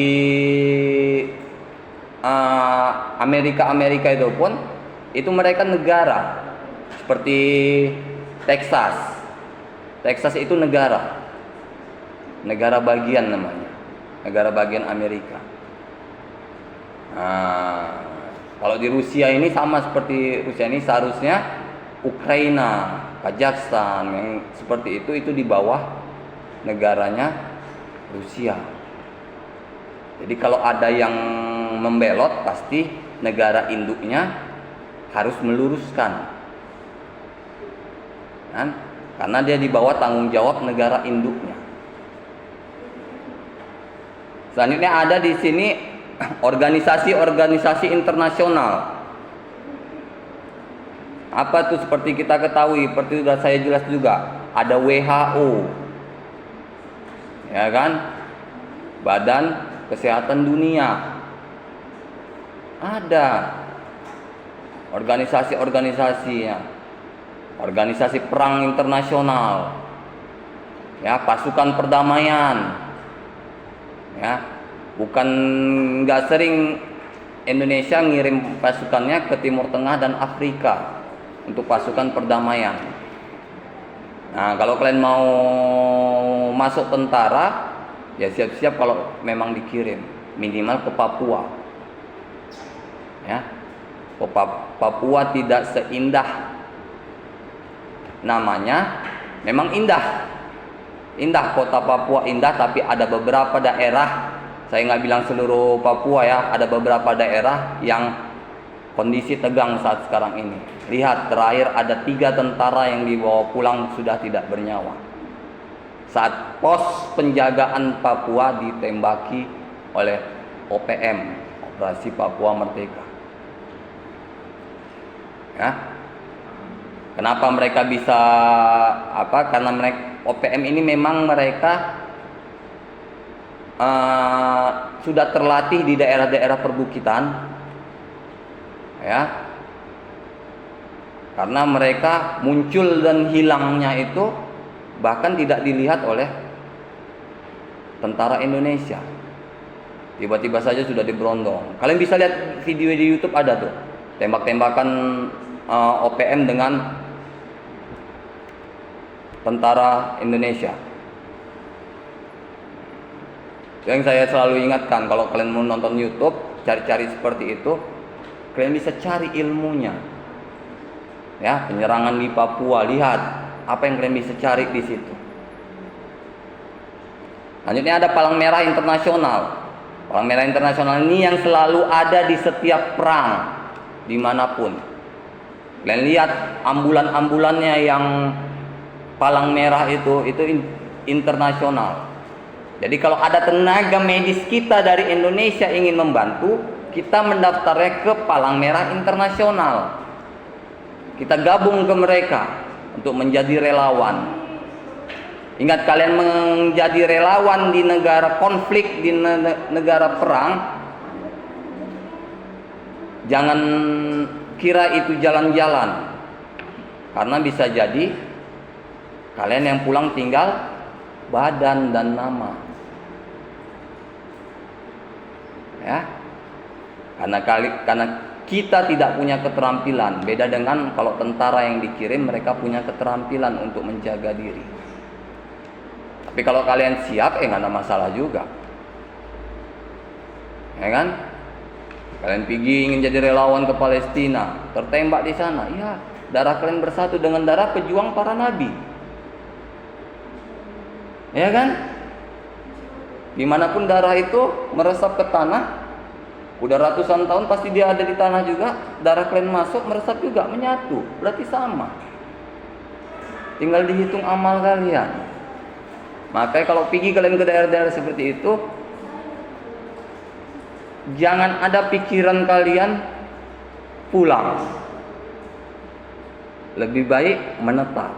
Amerika itu pun itu mereka negara. Seperti Texas. Texas itu negara. Negara bagian namanya. Negara bagian Amerika. Nah, kalau di Rusia ini sama seperti Rusia ini, seharusnya Ukraina, Kazakhstan yang seperti itu di bawah negaranya Rusia. Jadi kalau ada yang membelot, pasti negara induknya harus meluruskan, kan? Karena dia di bawah tanggung jawab negara induknya. Selanjutnya ada di sini organisasi-organisasi internasional. Apa tuh? Seperti kita ketahui, seperti sudah saya jelas juga, ada WHO, ya kan? Badan Kesehatan Dunia. Ada organisasi-organisasinya, organisasi perang internasional, ya, pasukan perdamaian, ya. Bukan nggak sering Indonesia ngirim pasukannya ke Timur Tengah dan Afrika untuk pasukan perdamaian. Nah, kalau kalian mau masuk tentara, ya siap-siap kalau memang dikirim, minimal ke Papua. Ya. Papua tidak seindah namanya, memang indah. Indah, kota Papua indah, tapi ada beberapa daerah, saya nggak bilang seluruh Papua ya, ada beberapa daerah yang kondisi tegang saat sekarang ini. Lihat, terakhir ada 3 tentara yang dibawa pulang sudah tidak bernyawa saat pos penjagaan Papua ditembaki oleh OPM, Operasi Papua Merdeka. Ya. Kenapa mereka bisa karena mereka OPM ini memang mereka sudah terlatih di daerah-daerah perbukitan, ya. Karena mereka muncul dan hilangnya itu bahkan tidak dilihat oleh tentara Indonesia. Tiba-tiba saja sudah diberondong. Kalian bisa lihat video di YouTube, ada tuh tembak-tembakan OPM dengan tentara Indonesia. Yang saya selalu ingatkan, kalau kalian mau nonton YouTube, cari-cari seperti itu, kalian bisa cari ilmunya. Ya, penyerangan di Papua, lihat apa yang kalian bisa cari di situ. Lanjutnya ada Palang Merah Internasional. Palang Merah Internasional ini yang selalu ada di setiap perang dimanapun. Kalian lihat ambulan-ambulannya yang Palang Merah itu internasional. Jadi kalau ada tenaga medis kita dari Indonesia ingin membantu, kita mendaftarnya ke Palang Merah Internasional. Kita gabung ke mereka untuk menjadi relawan. Ingat, kalian menjadi relawan di negara konflik, di negara perang, jangan kira itu jalan-jalan. Karena bisa jadi kalian yang pulang tinggal badan dan nama. Ya. Karena kita tidak punya keterampilan, beda dengan kalau tentara yang dikirim, mereka punya keterampilan untuk menjaga diri. Tapi kalau kalian siap, nggak ada masalah juga, ya kan? Kalian pergi ingin jadi relawan ke Palestina, tertembak di sana, ya, darah kalian bersatu dengan darah pejuang para nabi, ya kan? Dimanapun darah itu meresap ke tanah, udah ratusan tahun pasti dia ada di tanah juga, darah kalian masuk, meresap juga, menyatu, berarti sama. Tinggal dihitung amal kalian. Makanya kalau pergi kalian ke daerah-daerah seperti itu, jangan ada pikiran kalian pulang. Lebih baik menetap.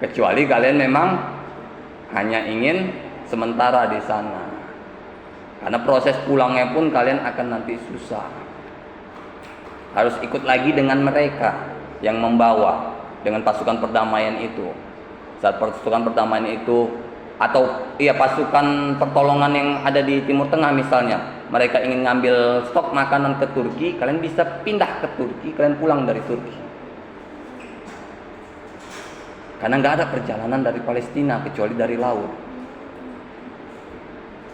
Kecuali kalian memang hanya ingin sementara di sana. Karena proses pulangnya pun kalian akan nanti susah. Harus ikut lagi dengan mereka yang membawa. dengan pasukan perdamaian itu. Saat pasukan perdamaian itu atau pasukan pertolongan yang ada di Timur Tengah misalnya, mereka ingin ngambil stok makanan ke Turki, kalian bisa pindah ke Turki, kalian pulang dari Turki. Karena nggak ada perjalanan dari Palestina kecuali dari laut.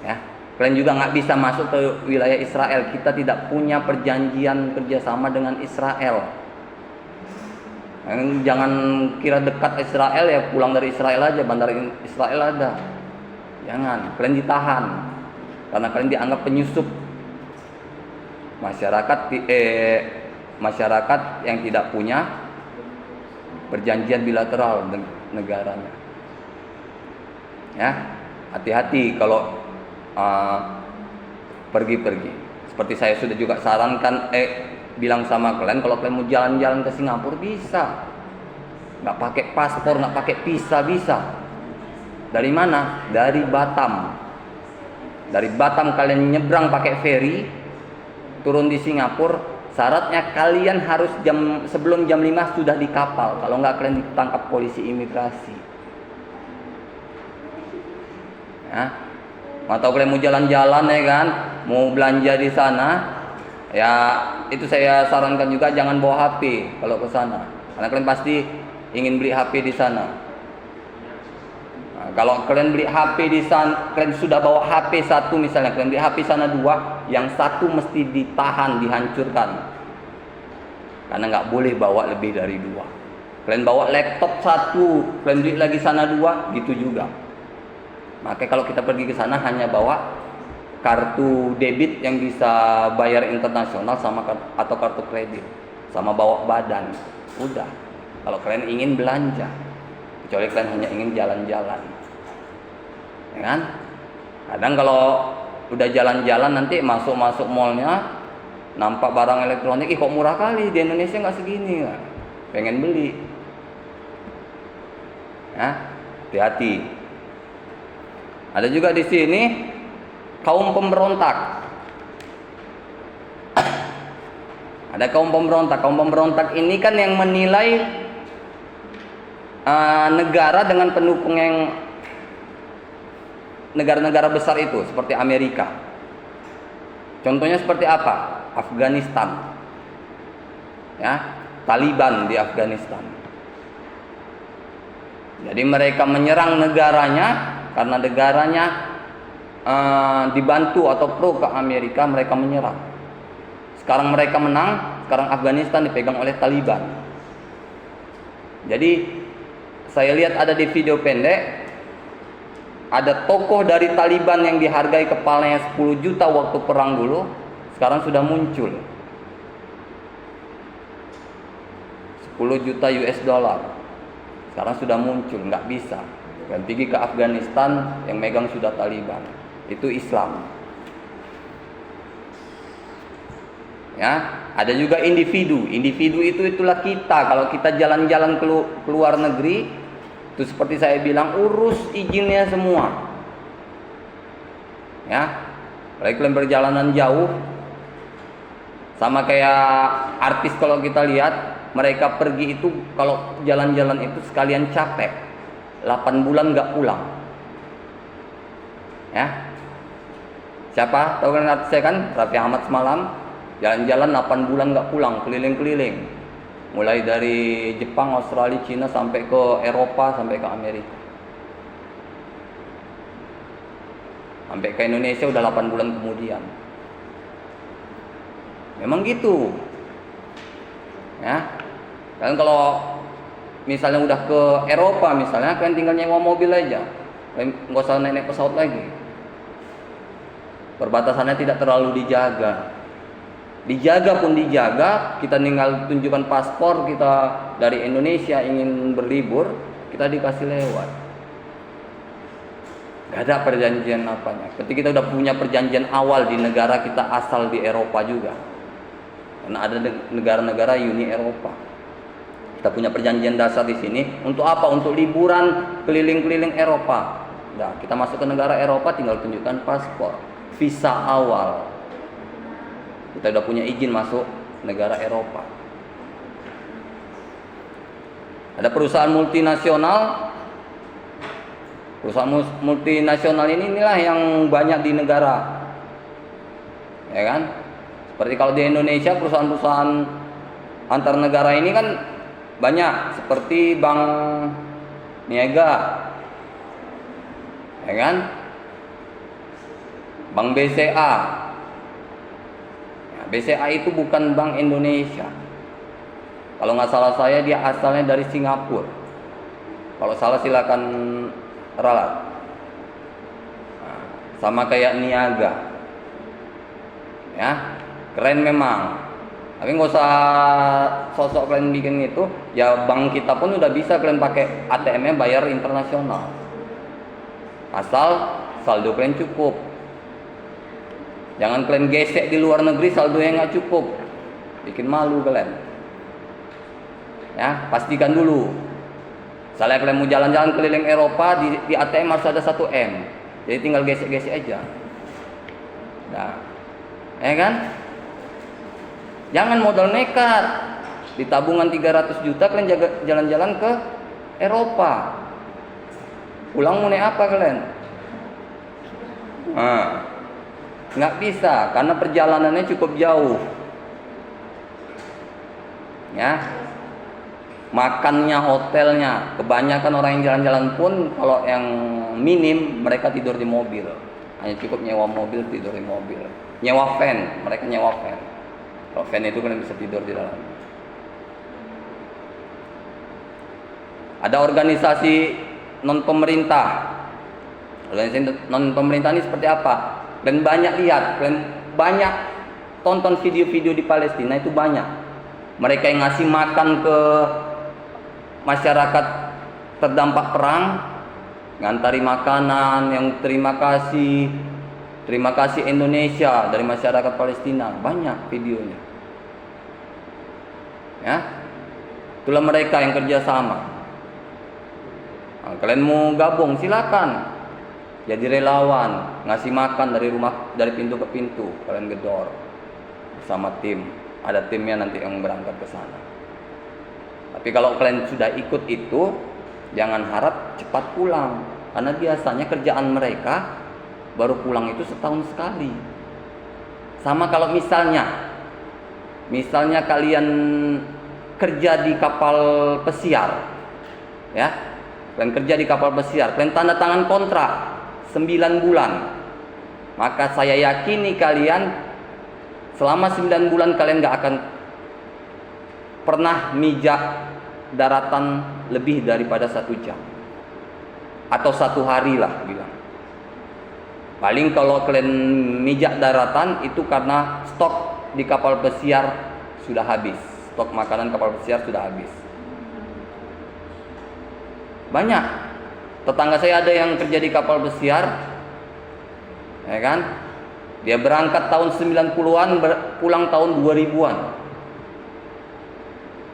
Ya, kalian juga nggak bisa masuk ke wilayah Israel. Kita tidak punya perjanjian kerjasama dengan Israel. Jangan kira dekat Israel ya pulang dari Israel aja, bandar Israel ada. Jangan, kalian ditahan karena kalian dianggap penyusup masyarakat yang tidak punya perjanjian bilateral negaranya. Ya, hati-hati kalau pergi-pergi. Seperti saya sudah juga sarankan, bilang sama kalian, kalau kalian mau jalan-jalan ke Singapura bisa, nggak pakai paspor, nggak pakai visa, bisa. Dari mana? Dari Batam. Dari Batam kalian nyebrang pakai ferry, turun di Singapura. Syaratnya kalian harus sebelum jam 5 sudah di kapal. Kalau nggak, kalian ditangkap polisi imigrasi. Ya. Atau kalian mau jalan-jalan ya kan, mau belanja di sana, ya itu saya sarankan juga jangan bawa HP kalau ke sana, karena kalian pasti ingin beli HP di sana. Nah, kalau kalian beli HP di sana, kalian sudah bawa HP satu misalnya, kalian beli HP sana 2, yang satu mesti ditahan, dihancurkan, karena nggak boleh bawa lebih dari 2. Kalian bawa laptop satu, kalian beli lagi sana 2, gitu juga. Makanya kalau kita pergi ke sana hanya bawa kartu debit yang bisa bayar internasional atau kartu kredit, sama bawa badan. Udah. Kalau kalian ingin belanja, kecuali kalian hanya ingin jalan-jalan, ya kan? Kadang kalau udah jalan-jalan nanti masuk mallnya nampak barang elektronik, kok murah kali, di Indonesia nggak segini, kan? Pengen beli. Ya, hati-hati. Ada juga di sini kaum pemberontak. Ada kaum pemberontak. Kaum pemberontak ini kan yang menilai negara dengan pendukung yang negara-negara besar itu, seperti Amerika. Contohnya seperti apa? Afghanistan. Ya, Taliban di Afghanistan. Jadi mereka menyerang negaranya. Karena negaranya dibantu atau pro ke Amerika, mereka menyerang. Sekarang mereka menang, sekarang Afghanistan dipegang oleh Taliban. Jadi saya lihat ada di video pendek, ada tokoh dari Taliban yang dihargai kepalanya 10 juta waktu perang dulu, sekarang sudah muncul 10 juta US dollar. Sekarang sudah muncul, nggak bisa. Dan pergi ke Afghanistan yang megang sudah Taliban. Itu Islam. Ya, ada juga individu. Individu itulah kita. Kalau kita jalan-jalan ke luar negeri, itu seperti saya bilang, urus izinnya semua. Ya, apalagi kalian perjalanan jauh, sama kayak artis kalau kita lihat, mereka pergi itu kalau jalan-jalan itu sekalian capek. 8 bulan nggak pulang. Ya. Siapa? Tahu kan artis saya kan? Raffi Ahmad semalam jalan-jalan 8 bulan nggak pulang, keliling-keliling. Mulai dari Jepang, Australia, Cina sampai ke Eropa, sampai ke Amerika. Sampai ke Indonesia udah 8 bulan kemudian. Memang gitu. Ya. Dan kalau misalnya udah ke Eropa misalnya, kalian tinggal nyewa mobil aja, nggak usah naik pesawat lagi. Perbatasannya tidak terlalu dijaga. Dijaga pun dijaga, kita tinggal tunjukkan paspor kita dari Indonesia ingin berlibur, kita dikasih lewat. Gak ada perjanjian apanya. Ketika kita udah punya perjanjian awal di negara kita asal di Eropa juga, karena ada negara-negara Uni Eropa. Kita punya perjanjian dasar di sini. Untuk apa? Untuk liburan keliling-keliling Eropa. Nah, kita masuk ke negara Eropa tinggal tunjukkan paspor, visa awal. Kita udah punya izin masuk negara Eropa. Ada perusahaan multinasional. Perusahaan multinasional inilah yang banyak di negara, ya kan? Seperti kalau di Indonesia perusahaan-perusahaan antar negara ini kan banyak, seperti Bank Niaga, ya kan? Bank BCA. Ya, BCA itu bukan Bank Indonesia. Kalau nggak salah saya dia asalnya dari Singapura. Kalau salah silakan ralat. Nah, sama kayak Niaga, ya keren memang. Tapi nggak usah sosok kalian bikin itu. Ya bank kita pun udah bisa kalian pakai ATM-nya bayar internasional. Asal saldo kalian cukup. Jangan kalian gesek di luar negeri saldo yang nggak cukup, bikin malu kalian. Ya pastikan dulu. Misalnya kalian mau jalan-jalan keliling Eropa, di ATM harus ada 1 M. Jadi tinggal gesek-gesek aja. Nah, ya kan? Jangan modal nekat. Di tabungan 300 juta kalian jalan-jalan ke Eropa. Pulang mau naik apa kalian? Nah, nggak bisa karena perjalanannya cukup jauh. Ya. Makannya, hotelnya, kebanyakan orang yang jalan-jalan pun kalau yang minim mereka tidur di mobil. Hanya cukup nyewa mobil, tidur di mobil. Nyewa van, mereka nyewa van. Kalau van itu kalian bisa tidur di dalam. Ada organisasi non pemerintah. Organisasi non pemerintah ini seperti apa? Kalian banyak lihat, kalian banyak tonton video-video di Palestina itu banyak. Mereka yang ngasih makan ke masyarakat terdampak perang, ngantari makanan, yang terima kasih Indonesia dari masyarakat Palestina, banyak videonya. Ya, itulah mereka yang kerjasama. Nah, kalian mau gabung silakan, jadi relawan, ngasih makan dari pintu ke pintu, kalian gedor bersama tim. Ada timnya nanti yang berangkat ke sana. Tapi kalau kalian sudah ikut itu, jangan harap cepat pulang. Karena biasanya kerjaan mereka baru pulang itu setahun sekali. Sama kalau misalnya kalian kerja di kapal pesiar, ya, kalian kerja di kapal pesiar, kalian tanda tangan kontrak 9 bulan, maka saya yakini kalian selama 9 bulan kalian gak akan pernah mijak daratan lebih daripada 1 jam atau 1 hari lah bilang. Paling kalau kalian mijak daratan itu karena stok di kapal pesiar sudah habis, stok makanan kapal pesiar sudah habis. Banyak tetangga saya ada yang kerja di kapal pesiar, ya kan? Dia berangkat tahun 90-an, pulang tahun 2000-an.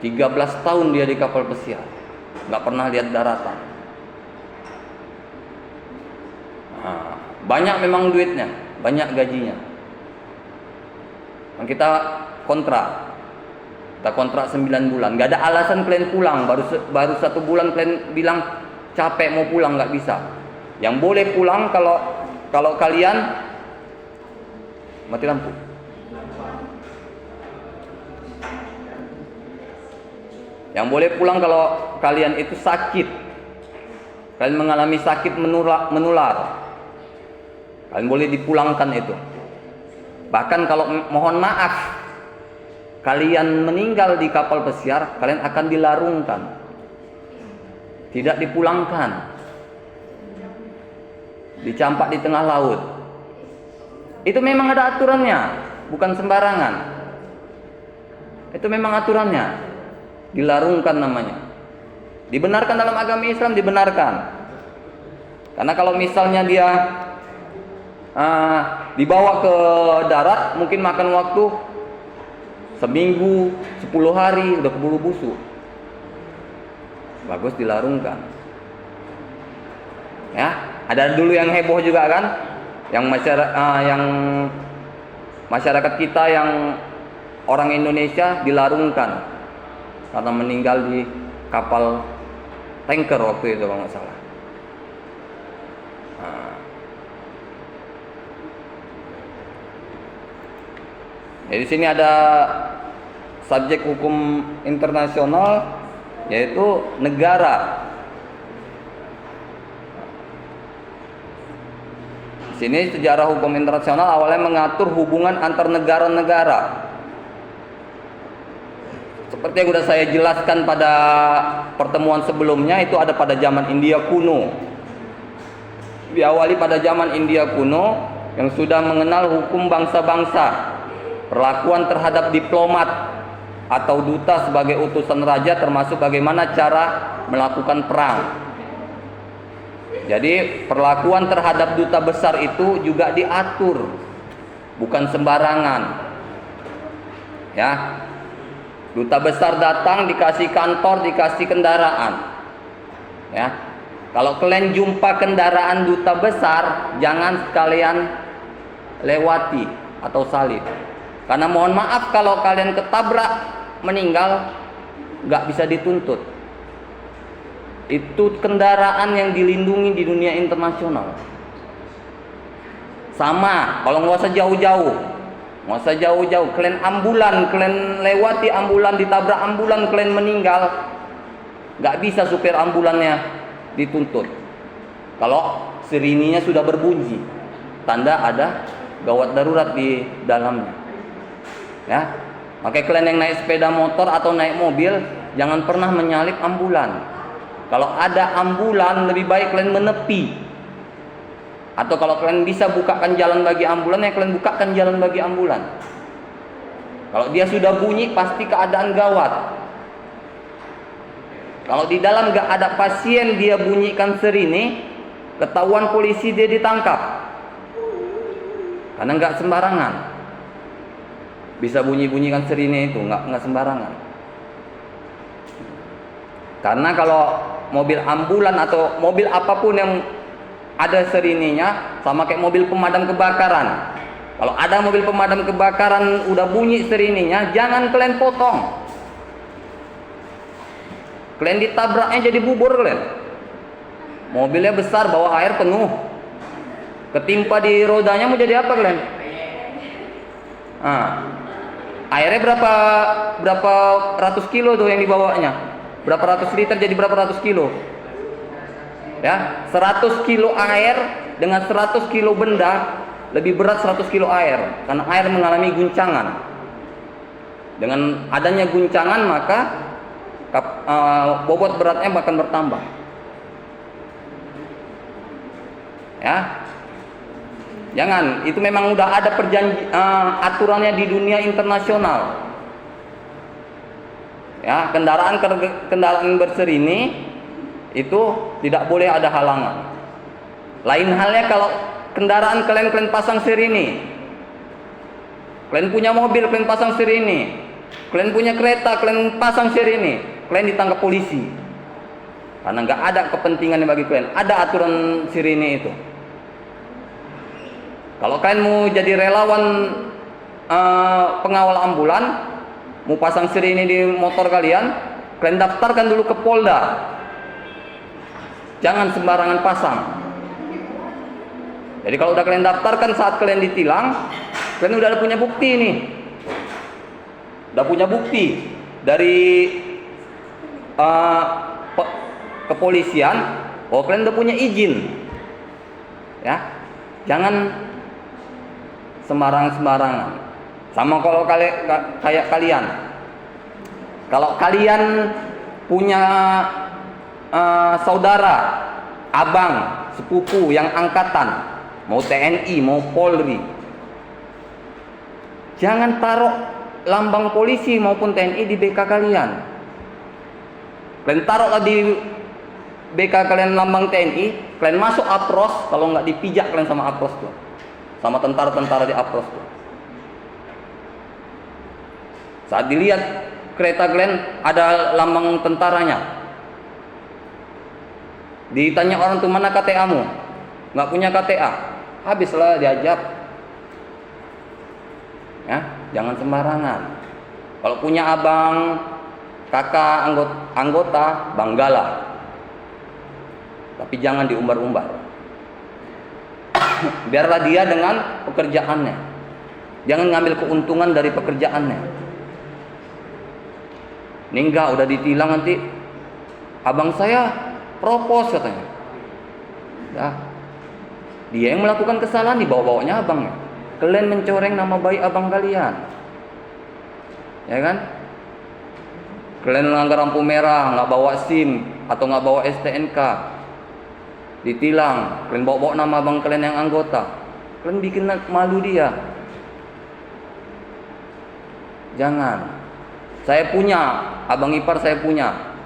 13 tahun dia di kapal pesiar, nggak pernah lihat daratan. Nah, banyak memang duitnya, banyak gajinya. Dan kita kontrak 9 bulan, nggak ada alasan kalian pulang. Baru 1 bulan kalian bilang capek mau pulang, nggak bisa. Yang boleh pulang kalau kalian mati lampu. Yang boleh pulang kalau kalian itu sakit, kalian mengalami sakit menular, kalian boleh dipulangkan itu. Bahkan kalau mohon maaf kalian meninggal di kapal pesiar, kalian akan dilarungkan, tidak dipulangkan, dicampak di tengah laut. Itu memang ada aturannya, bukan sembarangan. Itu memang aturannya. Dilarungkan namanya. Dibenarkan dalam agama Islam, dibenarkan. Karena kalau misalnya dia dibawa ke darat, mungkin makan waktu seminggu, 10 hari, udah keburu busuk. Bagus dilarungkan. Ya, ada dulu yang heboh juga kan, yang masyarakat kita yang orang Indonesia dilarungkan karena meninggal di kapal tanker waktu itu kalau nggak salah. Nah. Jadi di sini ada subjek hukum internasional yaitu negara. Di sini sejarah hukum internasional awalnya mengatur hubungan antar negara-negara. Seperti yang sudah saya jelaskan pada pertemuan sebelumnya, itu ada pada zaman India kuno. Diawali pada zaman India kuno yang sudah mengenal hukum bangsa-bangsa, perlakuan terhadap diplomat atau duta sebagai utusan raja, termasuk bagaimana cara melakukan perang. Jadi perlakuan terhadap duta besar itu juga diatur, bukan sembarangan. Ya. Duta besar datang, dikasih kantor, dikasih kendaraan. Ya. Kalau kalian jumpa kendaraan duta besar, jangan sekalian lewati atau salib. Karena mohon maaf, kalau kalian ketabrak meninggal, nggak bisa dituntut. Itu kendaraan yang dilindungi di dunia internasional. Sama, kalau nggak usah jauh-jauh. Nggak usah jauh-jauh, kalian ambulan, kalian lewati ambulan, ditabrak ambulan, kalian meninggal, nggak bisa supir ambulannya dituntut. Kalau sirininya sudah berbunyi, tanda ada gawat darurat di dalamnya. Ya, makanya kalian yang naik sepeda motor atau naik mobil, jangan pernah menyalip ambulan. Kalau ada ambulan, lebih baik kalian menepi. Atau kalau kalian bisa bukakan jalan bagi ambulan, ya kalian bukakan jalan bagi ambulan. Kalau dia sudah bunyi, pasti keadaan gawat. Kalau di dalam gak ada pasien, dia bunyikan sirine, ketahuan polisi, dia ditangkap. Karena gak sembarangan bisa bunyi-bunyikan sirine itu, gak sembarangan. Karena kalau mobil ambulan atau mobil apapun yang ada sirinenya, sama kayak mobil pemadam kebakaran. Kalau ada mobil pemadam kebakaran udah bunyi sirinenya, jangan kalian potong. Kalian ditabraknya jadi bubur kalian. Mobilnya besar, bawa air penuh, ketimpa di rodanya, mau jadi apa kalian? Airnya berapa ratus kilo tuh yang dibawanya? Berapa ratus liter jadi berapa ratus kilo? Ya, 100 kilo air dengan 100 kilo benda, lebih berat 100 kilo air, karena air mengalami guncangan. Dengan adanya guncangan, maka bobot beratnya akan bertambah. Ya, jangan, itu memang udah ada aturannya di dunia internasional. Ya, kendaraan berserini itu tidak boleh ada halangan. Lain halnya kalau kendaraan kalian pasang sirine. Kalian punya mobil, kalian pasang sirine. Kalian punya kereta, kalian pasang sirine. Kalian ditangkap polisi. Karena nggak ada kepentingan bagi kalian. Ada aturan sirine itu. Kalau kalian mau jadi relawan pengawal ambulan, mau pasang sirine di motor kalian daftarkan dulu ke Polda. Jangan sembarangan pasang. Jadi kalau udah kalian daftarkan, saat kalian ditilang, kalian udah punya bukti nih. Udah punya bukti dari kepolisian, oh kalian udah punya izin. Ya. Jangan sembarangan. Sama kalau kayak kalian. Kalau kalian punya saudara, abang, sepupu yang angkatan, mau TNI, mau Polri, jangan taruh lambang polisi maupun TNI di BK kalian. Kalian taruhlah di BK kalian lambang TNI, kalian masuk apros, kalau nggak dipijak kalian sama apros tuh, sama tentara-tentara di apros tuh. Saat dilihat kereta kalian ada lambang tentaranya, ditanya orang tuh, mana KTA-mu? Nggak punya KTA, habislah diajak. Ya, jangan sembarangan. Kalau punya abang, kakak, anggota, banggalah. tapi jangan diumbar-umbar. Biarlah dia dengan pekerjaannya, jangan ngambil keuntungan dari pekerjaannya. Ini enggak, udah ditilang nanti abang saya propos katanya. Dah, dia yang melakukan kesalahan, dibawa-bawanya abangnya. Kalian mencoreng nama baik abang kalian, ya kan? Kalian melanggar lampu merah, nggak bawa SIM atau nggak bawa STNK, ditilang. Kalian bawa-bawa nama abang kalian yang anggota, kalian bikin malu dia. Jangan. Saya punya, abang ipar saya punya,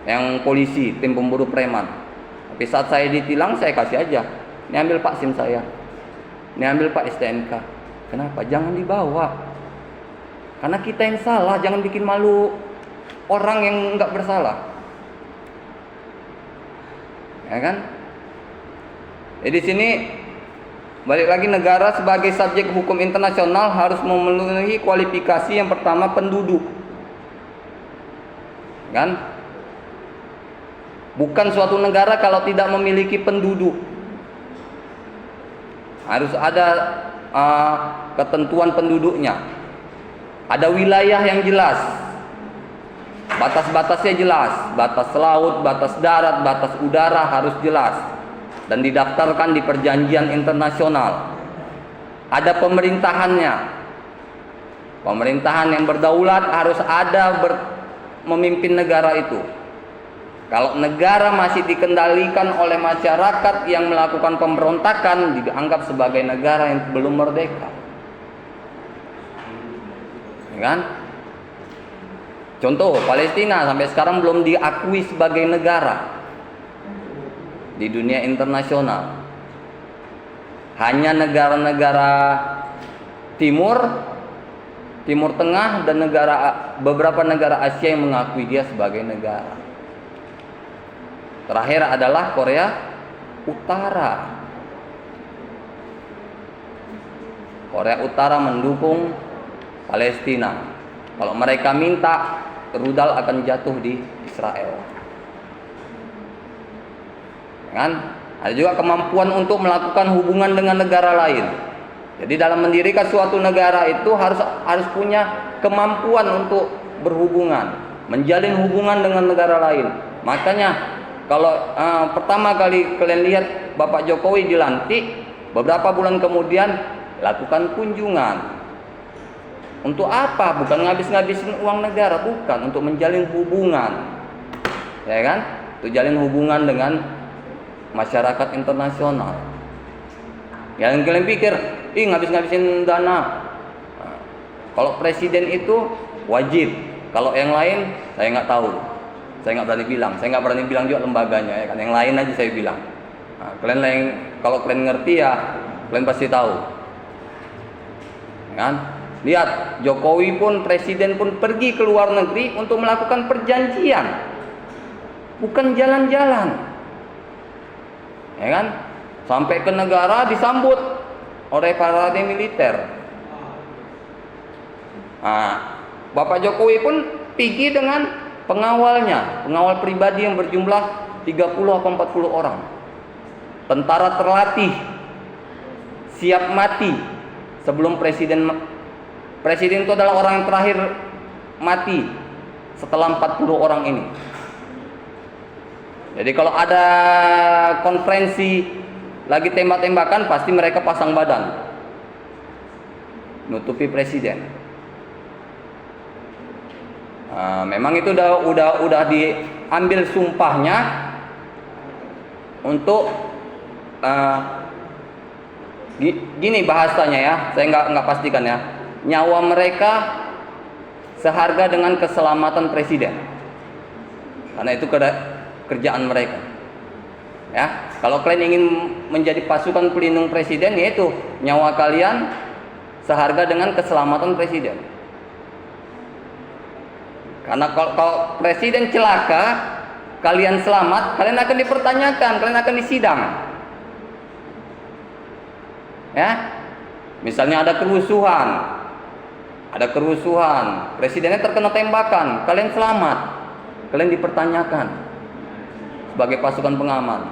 yang polisi, tim pemburu preman. Tapi saat saya ditilang, saya kasih aja. Ini ambil Pak SIM saya, ini ambil Pak STNK. Kenapa? Jangan dibawa. Karena kita yang salah, jangan bikin malu orang yang nggak bersalah. Ya kan? Jadi di sini balik lagi, negara sebagai subjek hukum internasional harus memenuhi kualifikasi yang pertama, penduduk. Kan? Bukan suatu negara kalau tidak memiliki penduduk. Harus ada ketentuan penduduknya. Ada wilayah yang jelas. Batas-batasnya jelas. Batas laut, batas darat, batas udara harus jelas. Dan didaftarkan di perjanjian internasional. Ada pemerintahannya. Pemerintahan yang berdaulat harus ada memimpin negara itu. Kalau negara masih dikendalikan oleh masyarakat yang melakukan pemberontakan, dianggap sebagai negara yang belum merdeka. Ya kan? Contoh, Palestina sampai sekarang belum diakui sebagai negara di dunia internasional. Hanya negara-negara Timur Tengah dan beberapa negara Asia yang mengakui dia sebagai negara. Terakhir adalah Korea Utara. Korea Utara mendukung Palestina. Kalau mereka minta, rudal akan jatuh di Israel. Kan? Ada juga kemampuan untuk melakukan hubungan dengan negara lain. Jadi dalam mendirikan suatu negara itu harus punya kemampuan untuk berhubungan, menjalin hubungan dengan negara lain. Makanya kalau pertama kali kalian lihat Bapak Jokowi dilantik, beberapa bulan kemudian lakukan kunjungan. Untuk apa? Bukan ngabis-ngabisin uang negara, bukan, untuk menjalin hubungan. Ya kan? Untuk jalin hubungan dengan masyarakat internasional. Yang kalian pikir, ngabis-ngabisin dana. Kalau presiden itu wajib. Kalau yang lain saya nggak tahu. Saya nggak berani bilang. Saya nggak berani bilang juga lembaganya, ya kan? Yang lain aja saya bilang. Nah, kalau kalian ngerti ya, kalian pasti tahu. Ya kan? Lihat, Jokowi pun, presiden pun pergi ke luar negeri untuk melakukan perjanjian, bukan jalan-jalan. Ya kan? Sampai ke negara disambut oleh parade militer. Nah, Bapak Jokowi pun pergi dengan pengawalnya, pengawal pribadi yang berjumlah 30 atau 40 orang. Tentara terlatih, siap mati sebelum presiden itu adalah orang yang terakhir mati setelah 40 orang ini. Jadi kalau ada konferensi lagi tembak-tembakan, pasti mereka pasang badan nutupi presiden. Memang itu udah diambil sumpahnya untuk gini bahasanya ya, saya nggak pastikan ya. Nyawa mereka seharga dengan keselamatan presiden, karena itu kerjaan mereka. Ya, kalau kalian ingin menjadi pasukan pelindung presiden, yaitu nyawa kalian seharga dengan keselamatan presiden. Karena kalau presiden celaka, kalian selamat, kalian akan dipertanyakan, kalian akan disidang. Ya, misalnya ada kerusuhan, presidennya terkena tembakan, kalian selamat, kalian dipertanyakan. sebagai pasukan pengaman.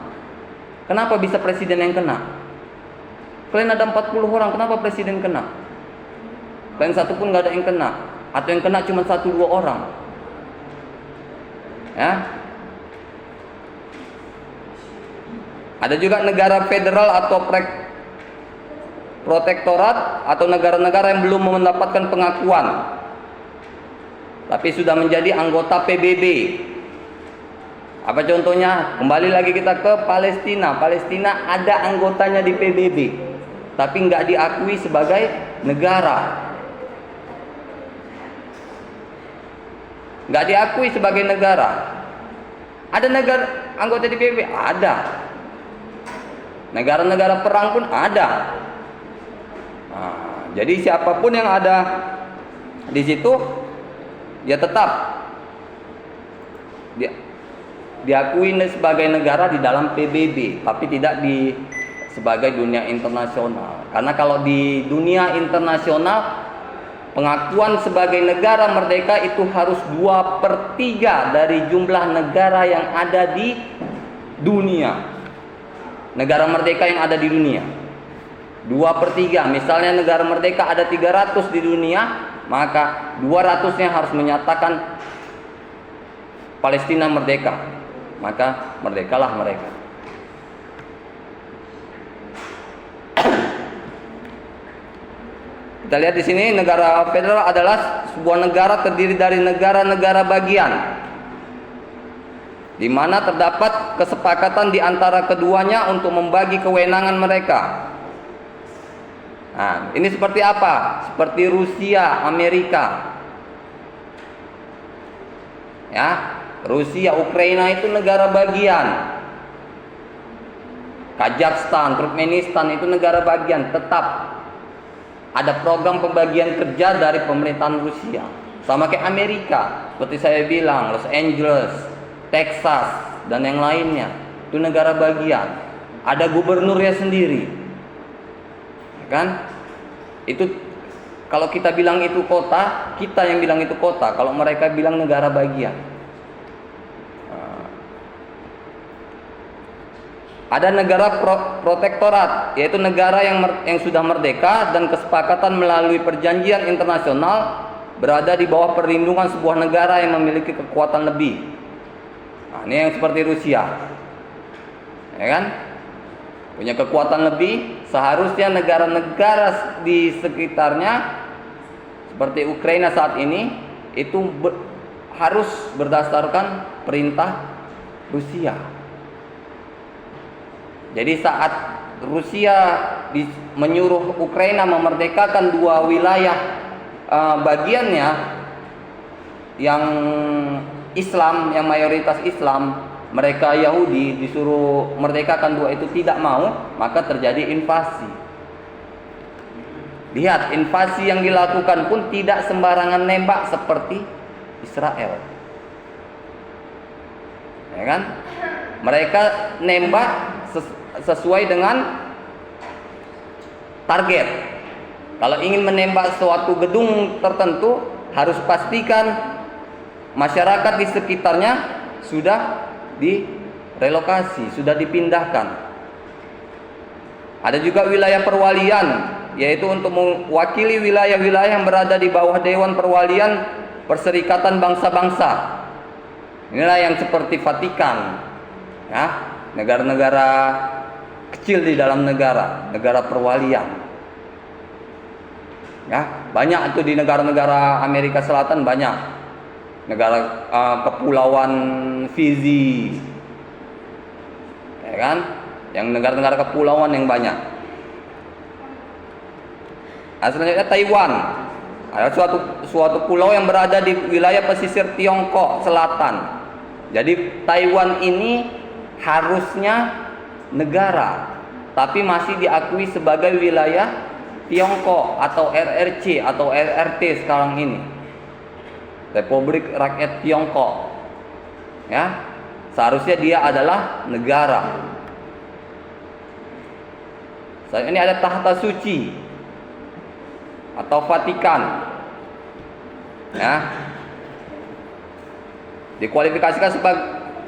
Kenapa bisa presiden yang kena? Kalian ada 40 orang, kenapa presiden kena? Kalian satu pun nggak ada yang kena, atau yang kena cuma 1-2 orang. Ya. Ada juga negara federal atau protektorat atau negara-negara yang belum mendapatkan pengakuan, tapi sudah menjadi anggota PBB. Apa contohnya? Kembali lagi kita ke Palestina. Palestina ada anggotanya di PBB, tapi nggak diakui sebagai negara. Nggak diakui sebagai negara. Ada negara anggota di PBB? Ada. Negara-negara perang pun ada. Nah, jadi siapapun yang ada di situ, ya tetap diakui sebagai negara di dalam PBB, tapi tidak sebagai dunia internasional. Karena kalau di dunia internasional, pengakuan sebagai negara merdeka itu harus 2/3 dari jumlah negara yang ada di dunia. Negara merdeka yang ada di dunia 2/3. Misalnya negara merdeka ada 300 di dunia, maka 200-nya harus menyatakan Palestina merdeka. Maka merdekalah mereka. Kita lihat di sini, negara federal adalah sebuah negara terdiri dari negara-negara bagian, di mana terdapat kesepakatan di antara keduanya untuk membagi kewenangan mereka. Nah, ini seperti apa? Seperti Rusia, Amerika. Ya, Rusia, Ukraina itu negara bagian. Kazakhstan, Turkmenistan itu negara bagian. Tetap ada program pembagian kerja dari pemerintahan Rusia. Sama kayak Amerika, seperti saya bilang, Los Angeles, Texas, dan yang lainnya. Itu negara bagian. Ada gubernurnya sendiri. Kan? Itu kalau kita bilang itu kota, kita yang bilang itu kota. Kalau mereka bilang negara bagian. Ada negara protektorat, yaitu negara yang sudah merdeka dan kesepakatan melalui perjanjian internasional berada di bawah perlindungan sebuah negara yang memiliki kekuatan lebih. Nah, ini yang seperti Rusia, ya kan? Punya kekuatan lebih. Seharusnya negara-negara di sekitarnya seperti Ukraina saat ini itu harus berdasarkan perintah Rusia. Jadi saat Rusia menyuruh Ukraina memerdekakan 2 wilayah bagiannya yang Islam, yang mayoritas Islam, mereka Yahudi disuruh merdekakan 2 itu tidak mau, maka terjadi invasi. Lihat, invasi yang dilakukan pun tidak sembarangan nembak seperti Israel. Ya kan? Mereka nembak sesuai dengan target. Kalau ingin menembak suatu gedung tertentu, harus pastikan masyarakat di sekitarnya sudah direlokasi, sudah dipindahkan. Ada juga wilayah perwalian, yaitu untuk mewakili wilayah-wilayah yang berada di bawah Dewan Perwalian Perserikatan Bangsa-Bangsa. Inilah yang seperti Vatikan, ya, negara-negara kecil di dalam negara perwalian. Ya, banyak itu di negara-negara Amerika Selatan, banyak negara kepulauan Fiji, ya kan, yang negara-negara kepulauan yang banyak. Nah, selanjutnya Taiwan, ada suatu pulau yang berada di wilayah pesisir Tiongkok Selatan. Jadi Taiwan ini harusnya negara, tapi masih diakui sebagai wilayah Tiongkok atau RRC atau RRT sekarang ini, Republik Rakyat Tiongkok. Ya, seharusnya dia adalah negara. Saat ini ada Tahta Suci atau Vatikan. Ya, dikualifikasikan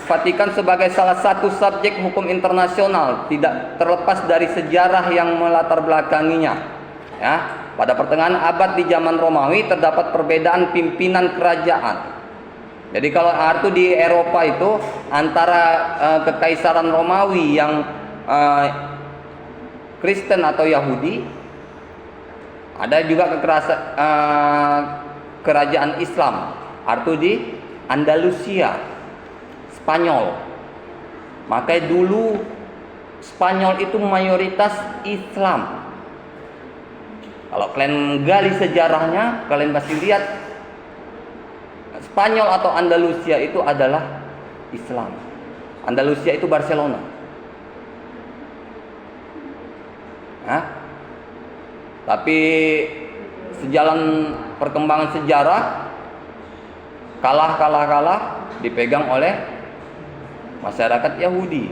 Vatikan sebagai salah satu subjek hukum internasional tidak terlepas dari sejarah yang melatar belakanginya. Ya, pada pertengahan abad di zaman Romawi terdapat perbedaan pimpinan kerajaan. Jadi kalau itu di Eropa itu antara kekaisaran Romawi yang Kristen atau Yahudi, ada juga kerajaan Islam, itu di Andalusia, Spanyol. Makanya dulu Spanyol itu mayoritas Islam. Kalau kalian gali sejarahnya, kalian pasti lihat Spanyol atau Andalusia itu adalah Islam. Andalusia itu Barcelona. Tapi sejalan perkembangan sejarah, kalah dipegang oleh masyarakat Yahudi.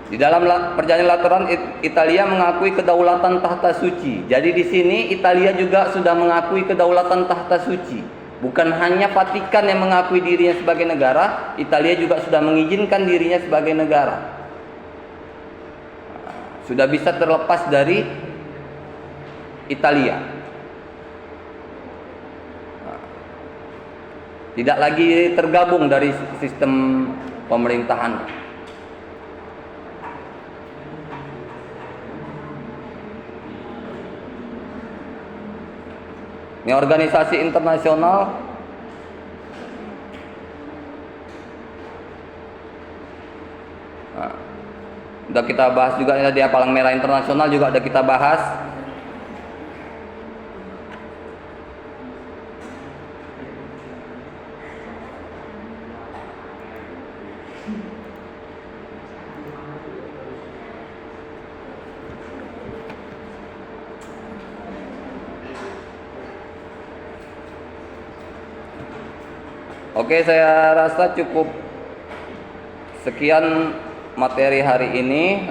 Di dalam perjanjian Lateran, Italia mengakui kedaulatan tahta suci. Jadi di sini Italia juga sudah mengakui kedaulatan tahta suci. Bukan hanya Vatikan yang mengakui dirinya sebagai negara, Italia juga sudah mengizinkan dirinya sebagai negara. Sudah bisa terlepas dari Italia. Tidak lagi tergabung dari sistem pemerintahan. Ini organisasi internasional udah kita bahas juga di Palang Merah Internasional juga udah kita bahas. Oke, saya rasa cukup sekian materi hari ini.